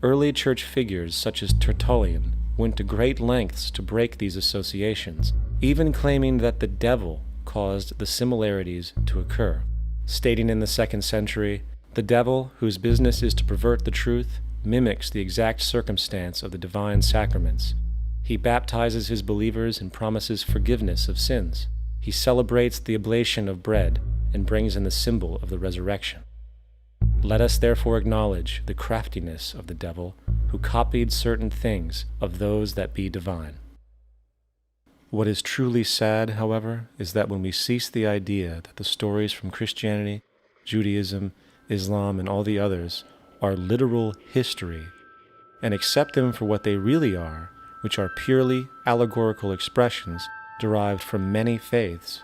F: Early church figures such as Tertullian went to great lengths to break these associations, even claiming that the devil caused the similarities to occur, stating in the 2nd century, "The devil, whose business is to pervert the truth, mimics the exact circumstance of the divine sacraments. He baptizes his believers and promises forgiveness of sins. He celebrates the oblation of bread and brings in the symbol of the resurrection. Let us therefore acknowledge the craftiness of the devil, who copied certain things of those that be divine." What is truly sad, however, is that when we cease the idea that the stories from Christianity, Judaism, Islam, and all the others are literal history, and accept them for what they really are, which are purely allegorical expressions derived from many faiths,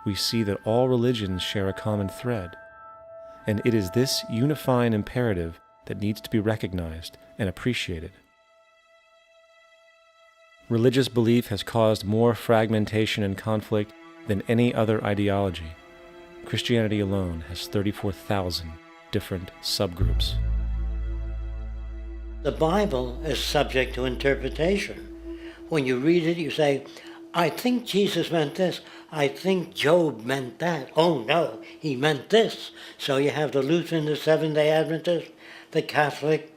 F: we see that all religions share a common thread. And it is this unifying imperative that needs to be recognized and appreciated. Religious belief has caused more fragmentation and conflict than any other ideology. Christianity alone has 34,000 different subgroups.
L: The Bible is subject to interpretation. When you read it, you say, I think Jesus meant this. I think Job meant that. Oh no, he meant this. So you have the Lutheran, the Seventh-day Adventist, the Catholic,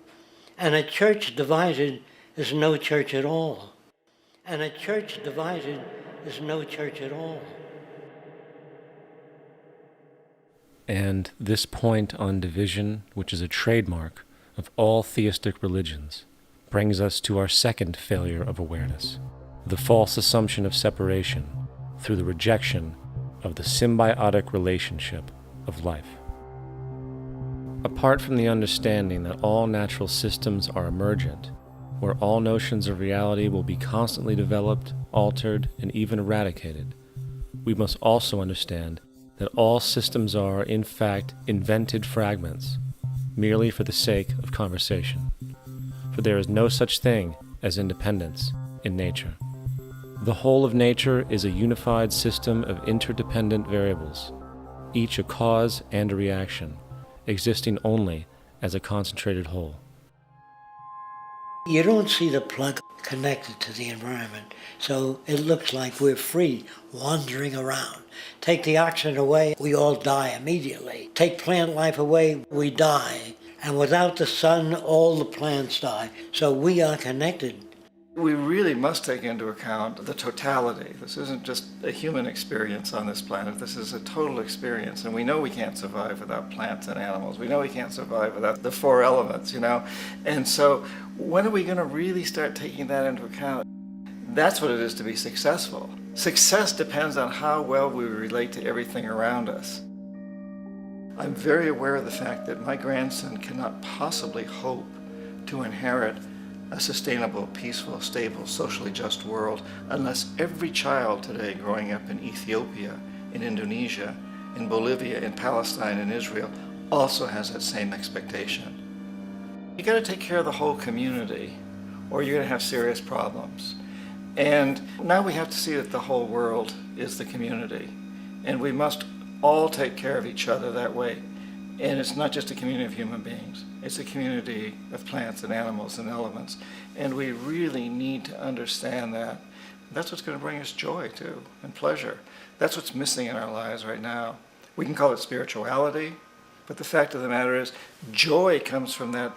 L: and a church divided is no church at all. And a church divided is no church at all.
F: And this point on division, which is a trademark of all theistic religions, brings us to our second failure of awareness, the false assumption of separation through the rejection of the symbiotic relationship of life. Apart from the understanding that all natural systems are emergent, where all notions of reality will be constantly developed, altered, and even eradicated, we must also understand that all systems are, in fact, invented fragments, merely for the sake of conversation. For there is no such thing as independence in nature. The whole of nature is a unified system of interdependent variables, each a cause and a reaction, existing only as a concentrated whole.
L: You don't see the plug connected to the environment, so it looks like we're free, wandering around. Take the oxygen away, we all die immediately. Take plant life away, we die. And without the sun, all the plants die. So we are connected.
I: We really must take into account the totality. This isn't just a human experience on this planet. This is a total experience. And we know we can't survive without plants and animals. We know we can't survive without the four elements, you know. And so when are we going to really start taking that into account? That's what it is to be successful. Success depends on how well we relate to everything around us. I'm very aware of the fact that my grandson cannot possibly hope to inherit a sustainable, peaceful, stable, socially just world unless every child today growing up in Ethiopia, in Indonesia, in Bolivia, in Palestine, in Israel also has that same expectation. You got to take care of the whole community or you're going to have serious problems. And now we have to see that the whole world is the community and we must all take care of each other that way. And it's not just a community of human beings. It's a community of plants and animals and elements. And we really need to understand that. That's what's going to bring us joy, too, and pleasure. That's what's missing in our lives right now. We can call it spirituality, but the fact of the matter is, joy comes from that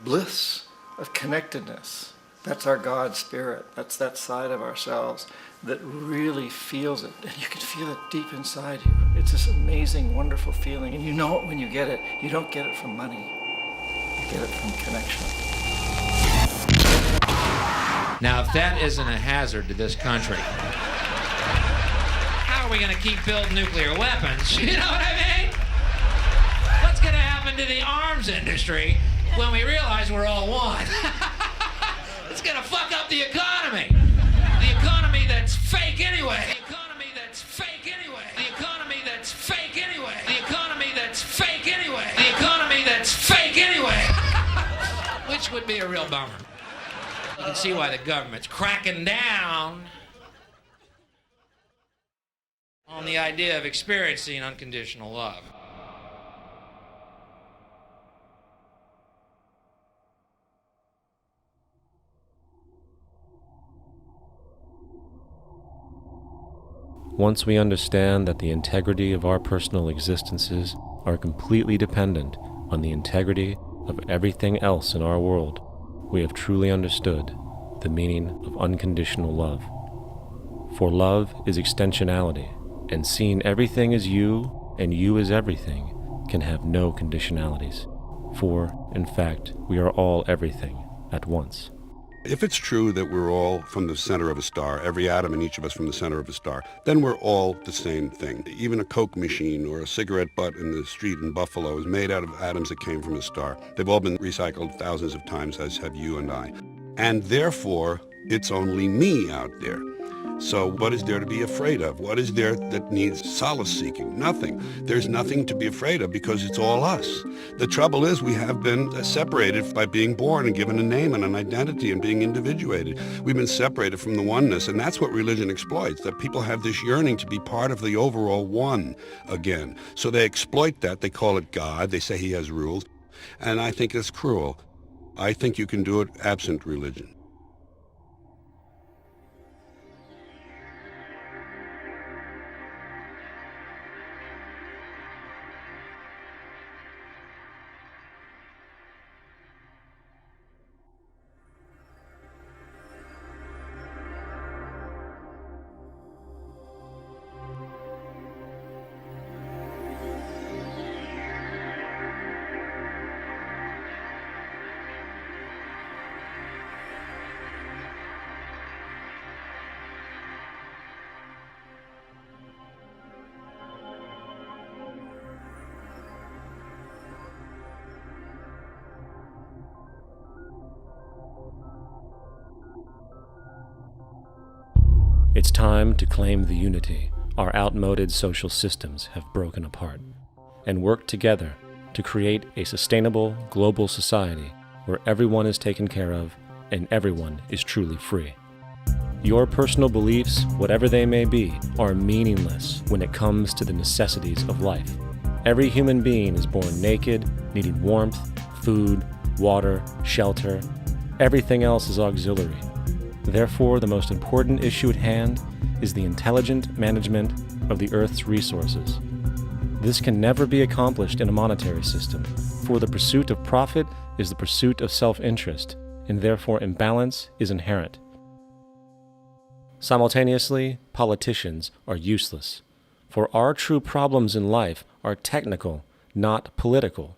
I: bliss of connectedness. That's our God spirit. That's that side of ourselves that really feels it. And you can feel it deep inside you. It's this amazing, wonderful feeling. And you know it when you get it. You don't get it from money. You get it from connection.
O: Now, if that isn't a hazard to this country, how are we going to keep building nuclear weapons? You know what I mean? What's going to happen to the arms industry when we realize we're all one? It's going to fuck up the economy. The economy that's fake anyway. The economy that's fake anyway. The economy that's fake anyway. The economy that's fake anyway. The economy that's fake anyway. Which would be a real bummer. You can see why the government's cracking down on the idea of experiencing unconditional love.
F: Once we understand that the integrity of our personal existences are completely dependent on the integrity of everything else in our world, we have truly understood the meaning of unconditional love. For love is extensionality, and seeing everything as you and you as everything can have no conditionalities. For, in fact, we are all everything at once.
P: If it's true that we're all from the center of a star, every atom in each of us from the center of a star, then we're all the same thing. Even a Coke machine or a cigarette butt in the street in Buffalo is made out of atoms that came from a star. They've all been recycled thousands of times, as have you and I. And therefore, it's only me out there. So what is there to be afraid of? What is there that needs solace-seeking? Nothing. There's nothing to be afraid of because it's all us. The trouble is we have been separated by being born and given a name and an identity and being individuated. We've been separated from the oneness, and that's what religion exploits, that people have this yearning to be part of the overall one again. So they exploit that. They call it God. They say he has rules. And I think it's cruel. I think you can do it absent religion.
F: It's time to claim the unity our outmoded social systems have broken apart, and work together to create a sustainable global society where everyone is taken care of and everyone is truly free. Your personal beliefs, whatever they may be, are meaningless when it comes to the necessities of life. Every human being is born naked, needing warmth, food, water, shelter. Everything else is auxiliary. Therefore, the most important issue at hand is the intelligent management of the Earth's resources. This can never be accomplished in a monetary system, for the pursuit of profit is the pursuit of self-interest, and therefore imbalance is inherent. Simultaneously, politicians are useless, for our true problems in life are technical, not political.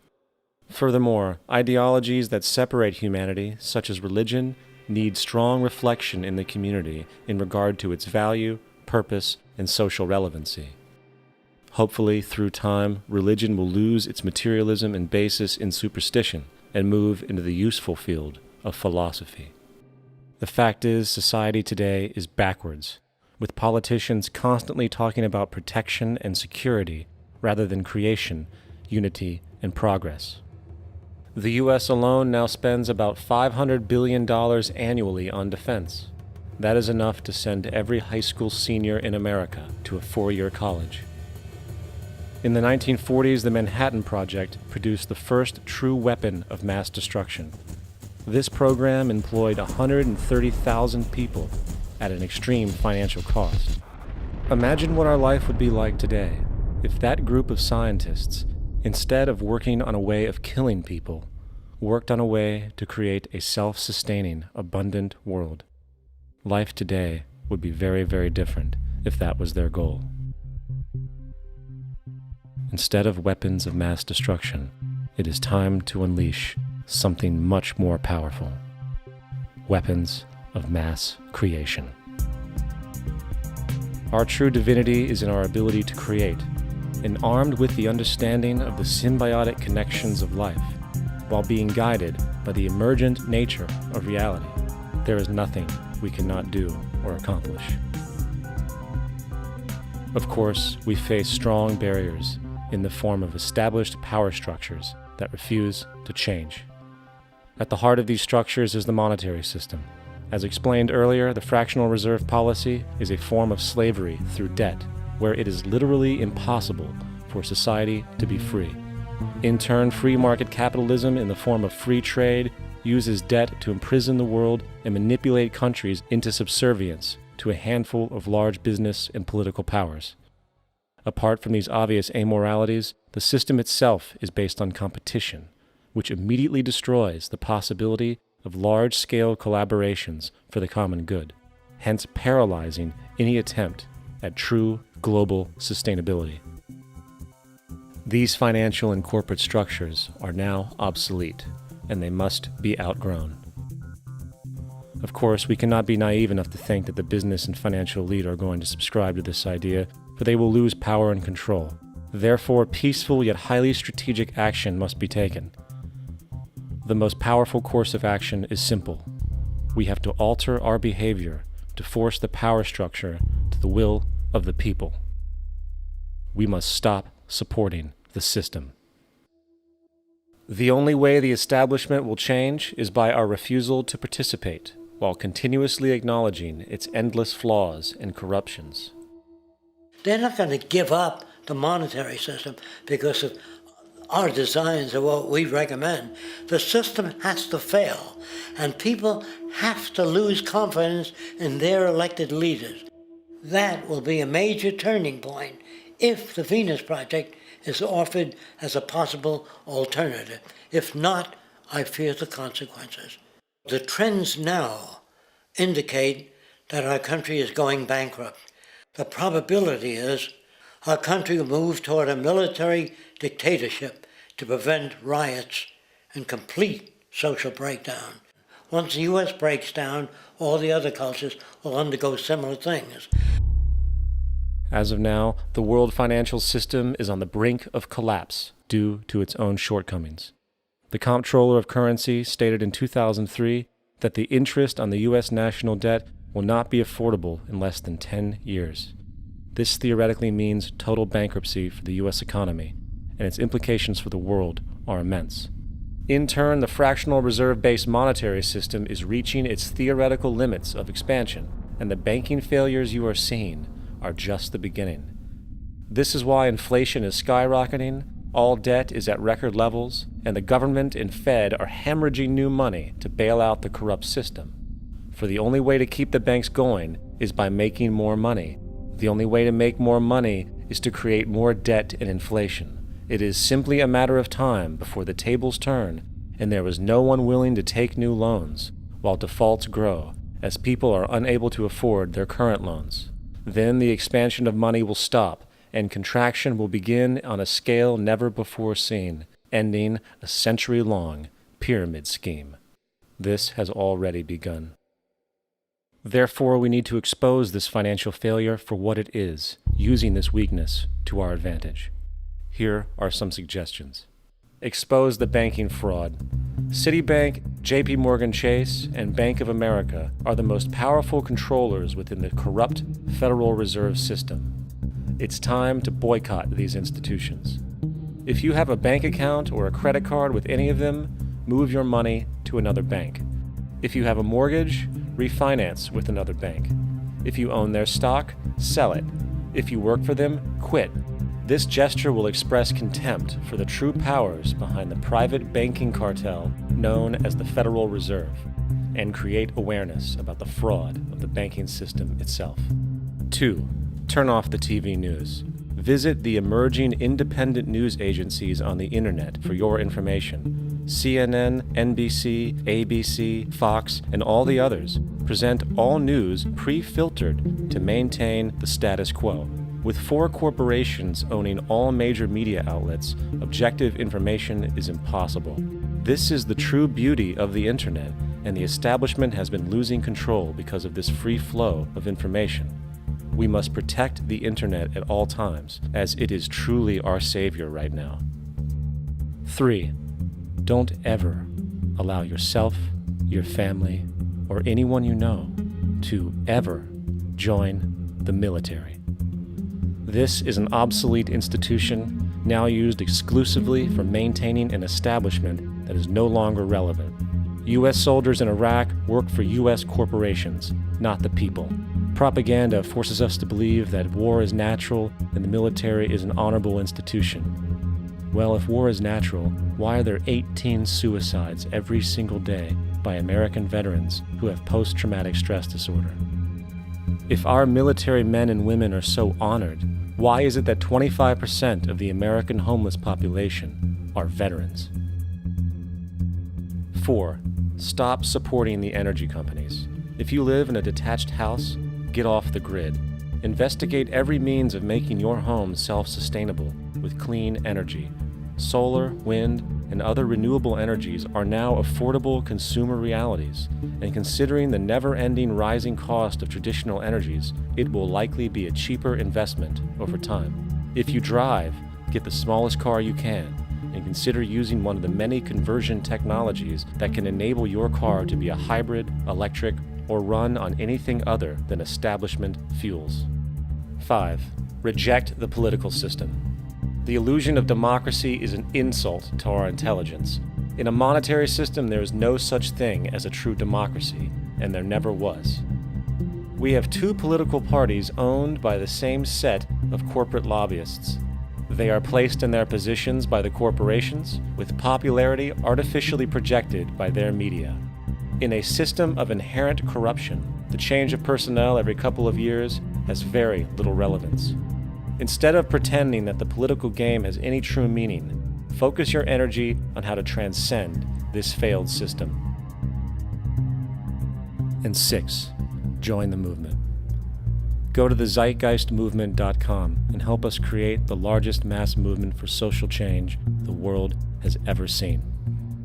F: Furthermore, ideologies that separate humanity, such as religion, need strong reflection in the community in regard to its value, purpose, and social relevancy. Hopefully, through time, religion will lose its materialism and basis in superstition and move into the useful field of philosophy. The fact is, society today is backwards, with politicians constantly talking about protection and security rather than creation, unity, and progress. The U.S. alone now spends about $500 billion annually on defense. That is enough to send every high school senior in America to a 4-year college. In the 1940s, the Manhattan Project produced the first true weapon of mass destruction. This program employed 130,000 people at an extreme financial cost. Imagine what our life would be like today if that group of scientists, instead of working on a way of killing people, worked on a way to create a self-sustaining, abundant world. Life today would be very, very different if that was their goal. Instead of weapons of mass destruction, it is time to unleash something much more powerful. Weapons of mass creation. Our true divinity is in our ability to create, and armed with the understanding of the symbiotic connections of life, while being guided by the emergent nature of reality, there is nothing we cannot do or accomplish. Of course, we face strong barriers in the form of established power structures that refuse to change. At the heart of these structures is the monetary system. As explained earlier, the fractional reserve policy is a form of slavery through debt, where it is literally impossible for society to be free. In turn, free market capitalism in the form of free trade uses debt to imprison the world and manipulate countries into subservience to a handful of large business and political powers. Apart from these obvious amoralities, the system itself is based on competition, which immediately destroys the possibility of large-scale collaborations for the common good, hence paralyzing any attempt at true global sustainability. These financial and corporate structures are now obsolete, and they must be outgrown. Of course, we cannot be naive enough to think that the business and financial elite are going to subscribe to this idea, for they will lose power and control. Therefore, peaceful yet highly strategic action must be taken. The most powerful course of action is simple. We have to alter our behavior to force the power structure to the will of the people. We must stop supporting the system. The only way the establishment will change is by our refusal to participate, while continuously acknowledging its endless flaws and corruptions.
L: They're not going to give up the monetary system because of our designs of what we recommend. The system has to fail, and people have to lose confidence in their elected leaders. That will be a major turning point if the Venus Project is offered as a possible alternative. If not, I fear the consequences. The trends now indicate that our country is going bankrupt. The probability is our country will move toward a military dictatorship to prevent riots and complete social breakdown. Once the U.S. breaks down, all the other cultures will undergo similar things.
F: As of now, the world financial system is on the brink of collapse due to its own shortcomings. The Comptroller of Currency stated in 2003 that the interest on the U.S. national debt will not be affordable in less than 10 years. This theoretically means total bankruptcy for the U.S. economy, and its implications for the world are immense. In turn, the fractional reserve-based monetary system is reaching its theoretical limits of expansion, and the banking failures you are seeing are just the beginning. This is why inflation is skyrocketing, all debt is at record levels, and the government and Fed are hemorrhaging new money to bail out the corrupt system. For the only way to keep the banks going is by making more money. The only way to make more money is to create more debt and inflation. It is simply a matter of time before the tables turn, and there is no one willing to take new loans, while defaults grow, as people are unable to afford their current loans. Then the expansion of money will stop, and contraction will begin on a scale never before seen, ending a century-long pyramid scheme. This has already begun. Therefore, we need to expose this financial failure for what it is, using this weakness to our advantage. Here are some suggestions. Expose the banking fraud. Citibank, JP Morgan Chase, and Bank of America are the most powerful controllers within the corrupt Federal Reserve System. It's time to boycott these institutions. If you have a bank account or a credit card with any of them, move your money to another bank. If you have a mortgage, refinance with another bank. If you own their stock, sell it. If you work for them, quit. This gesture will express contempt for the true powers behind the private banking cartel known as the Federal Reserve, and create awareness about the fraud of the banking system itself. 2. Turn off the TV news. Visit the emerging independent news agencies on the internet for your information. CNN, NBC, ABC, Fox, and all the others present all news pre-filtered to maintain the status quo. With 4 corporations owning all major media outlets, objective information is impossible. This is the true beauty of the internet, and the establishment has been losing control because of this free flow of information. We must protect the internet at all times, as it is truly our savior right now. 3. Don't ever allow yourself, your family, or anyone you know to ever join the military. This is an obsolete institution now used exclusively for maintaining an establishment that is no longer relevant. U.S. soldiers in Iraq work for U.S. corporations, not the people. Propaganda forces us to believe that war is natural and the military is an honorable institution. Well, if war is natural, why are there 18 suicides every single day by American veterans who have post-traumatic stress disorder? If our military men and women are so honored, why is it that 25% of the American homeless population are veterans? 4. Stop supporting the energy companies. If you live in a detached house, get off the grid. Investigate every means of making your home self-sustainable with clean energy. solar, wind, and other renewable energies are now affordable consumer realities, and considering the never-ending rising cost of traditional energies, it will likely be a cheaper investment over time. If you drive, get the smallest car you can, and consider using one of the many conversion technologies that can enable your car to be a hybrid, electric, or run on anything other than establishment fuels. 5. Reject the political system. The illusion of democracy is an insult to our intelligence. In a monetary system, there is no such thing as a true democracy, and there never was. We have two political parties owned by the same set of corporate lobbyists. They are placed in their positions by the corporations, with popularity artificially projected by their media. In a system of inherent corruption, the change of personnel every couple of years has very little relevance. Instead of pretending that the political game has any true meaning, focus your energy on how to transcend this failed system. And 6, join the movement. Go to the zeitgeistmovement.com and help us create the largest mass movement for social change the world has ever seen.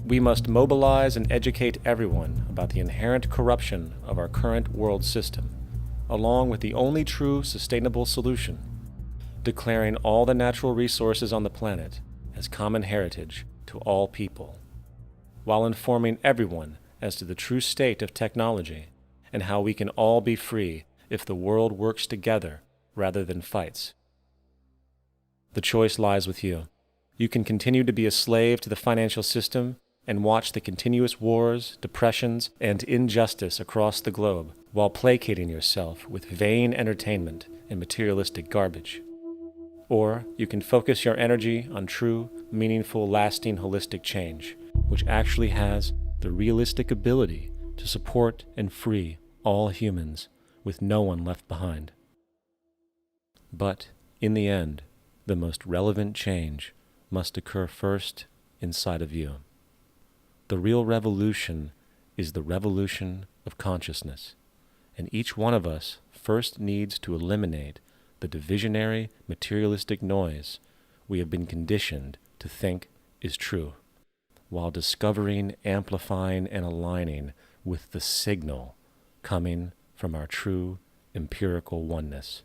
F: We must mobilize and educate everyone about the inherent corruption of our current world system, along with the only true sustainable solution, declaring all the natural resources on the planet as common heritage to all people, while informing everyone as to the true state of technology and how we can all be free if the world works together rather than fights. The choice lies with you. You can continue to be a slave to the financial system and watch the continuous wars, depressions, and injustice across the globe while placating yourself with vain entertainment and materialistic garbage. Or you can focus your energy on true, meaningful, lasting, holistic change, which actually has the realistic ability to support and free all humans with no one left behind. But, in the end, the most relevant change must occur first inside of you. The real revolution is the revolution of consciousness, and each one of us first needs to eliminate the divisionary, materialistic noise we have been conditioned to think is true, while discovering, amplifying, and aligning with the signal coming from our true empirical oneness.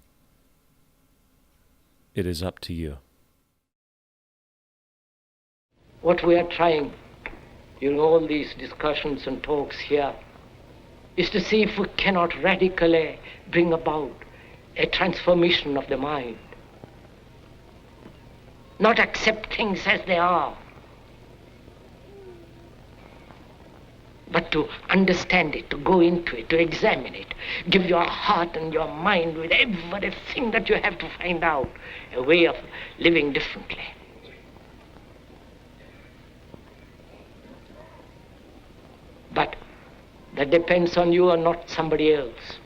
F: It is up to you.
E: What we are trying in all these discussions and talks here is to see if we cannot radically bring about a transformation of the mind. Not accept things as they are, but to understand it, to go into it, to examine it, give your heart and your mind with everything that you have to find out a way of living differently. But that depends on you and not somebody else.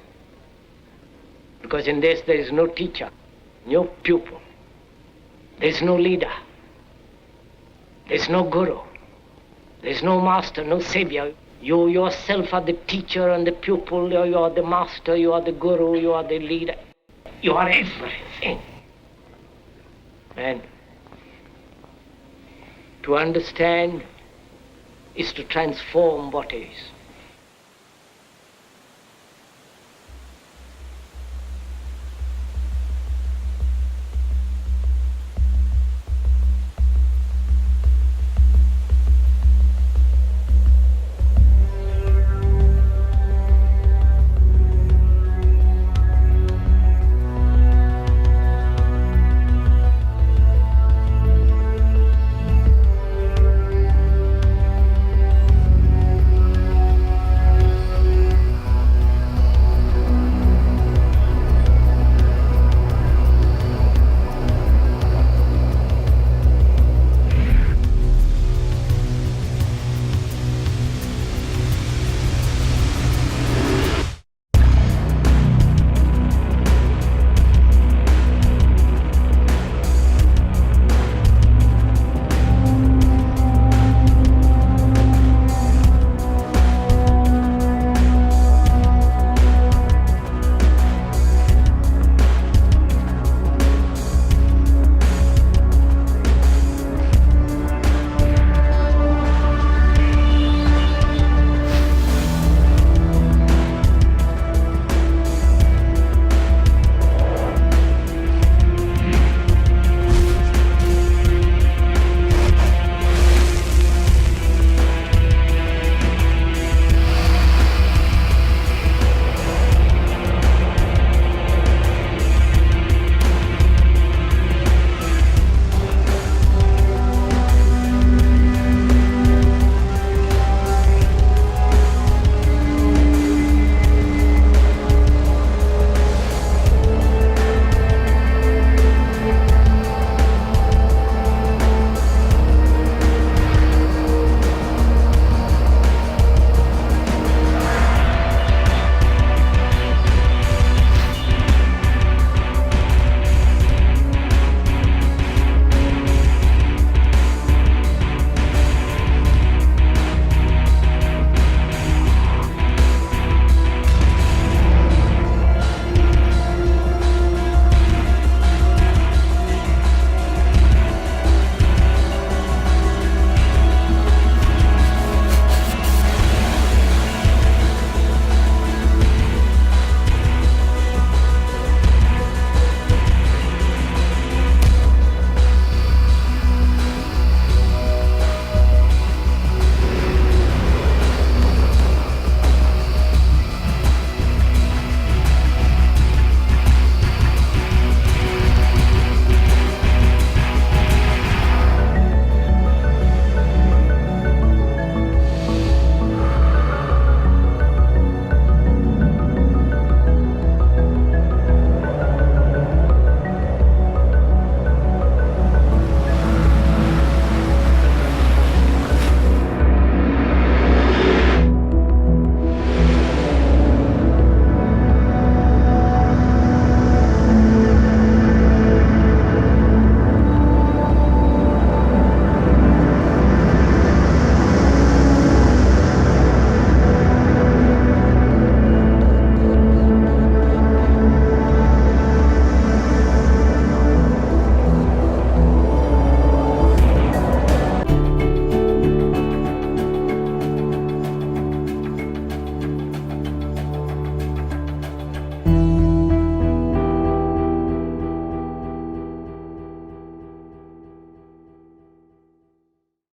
E: Because in this there is no teacher, no pupil, there is no leader, there is no guru, there is no master, no savior. You yourself are the teacher and the pupil, you are the master, you are the guru, you are the leader. You are everything. And to understand is to transform what is.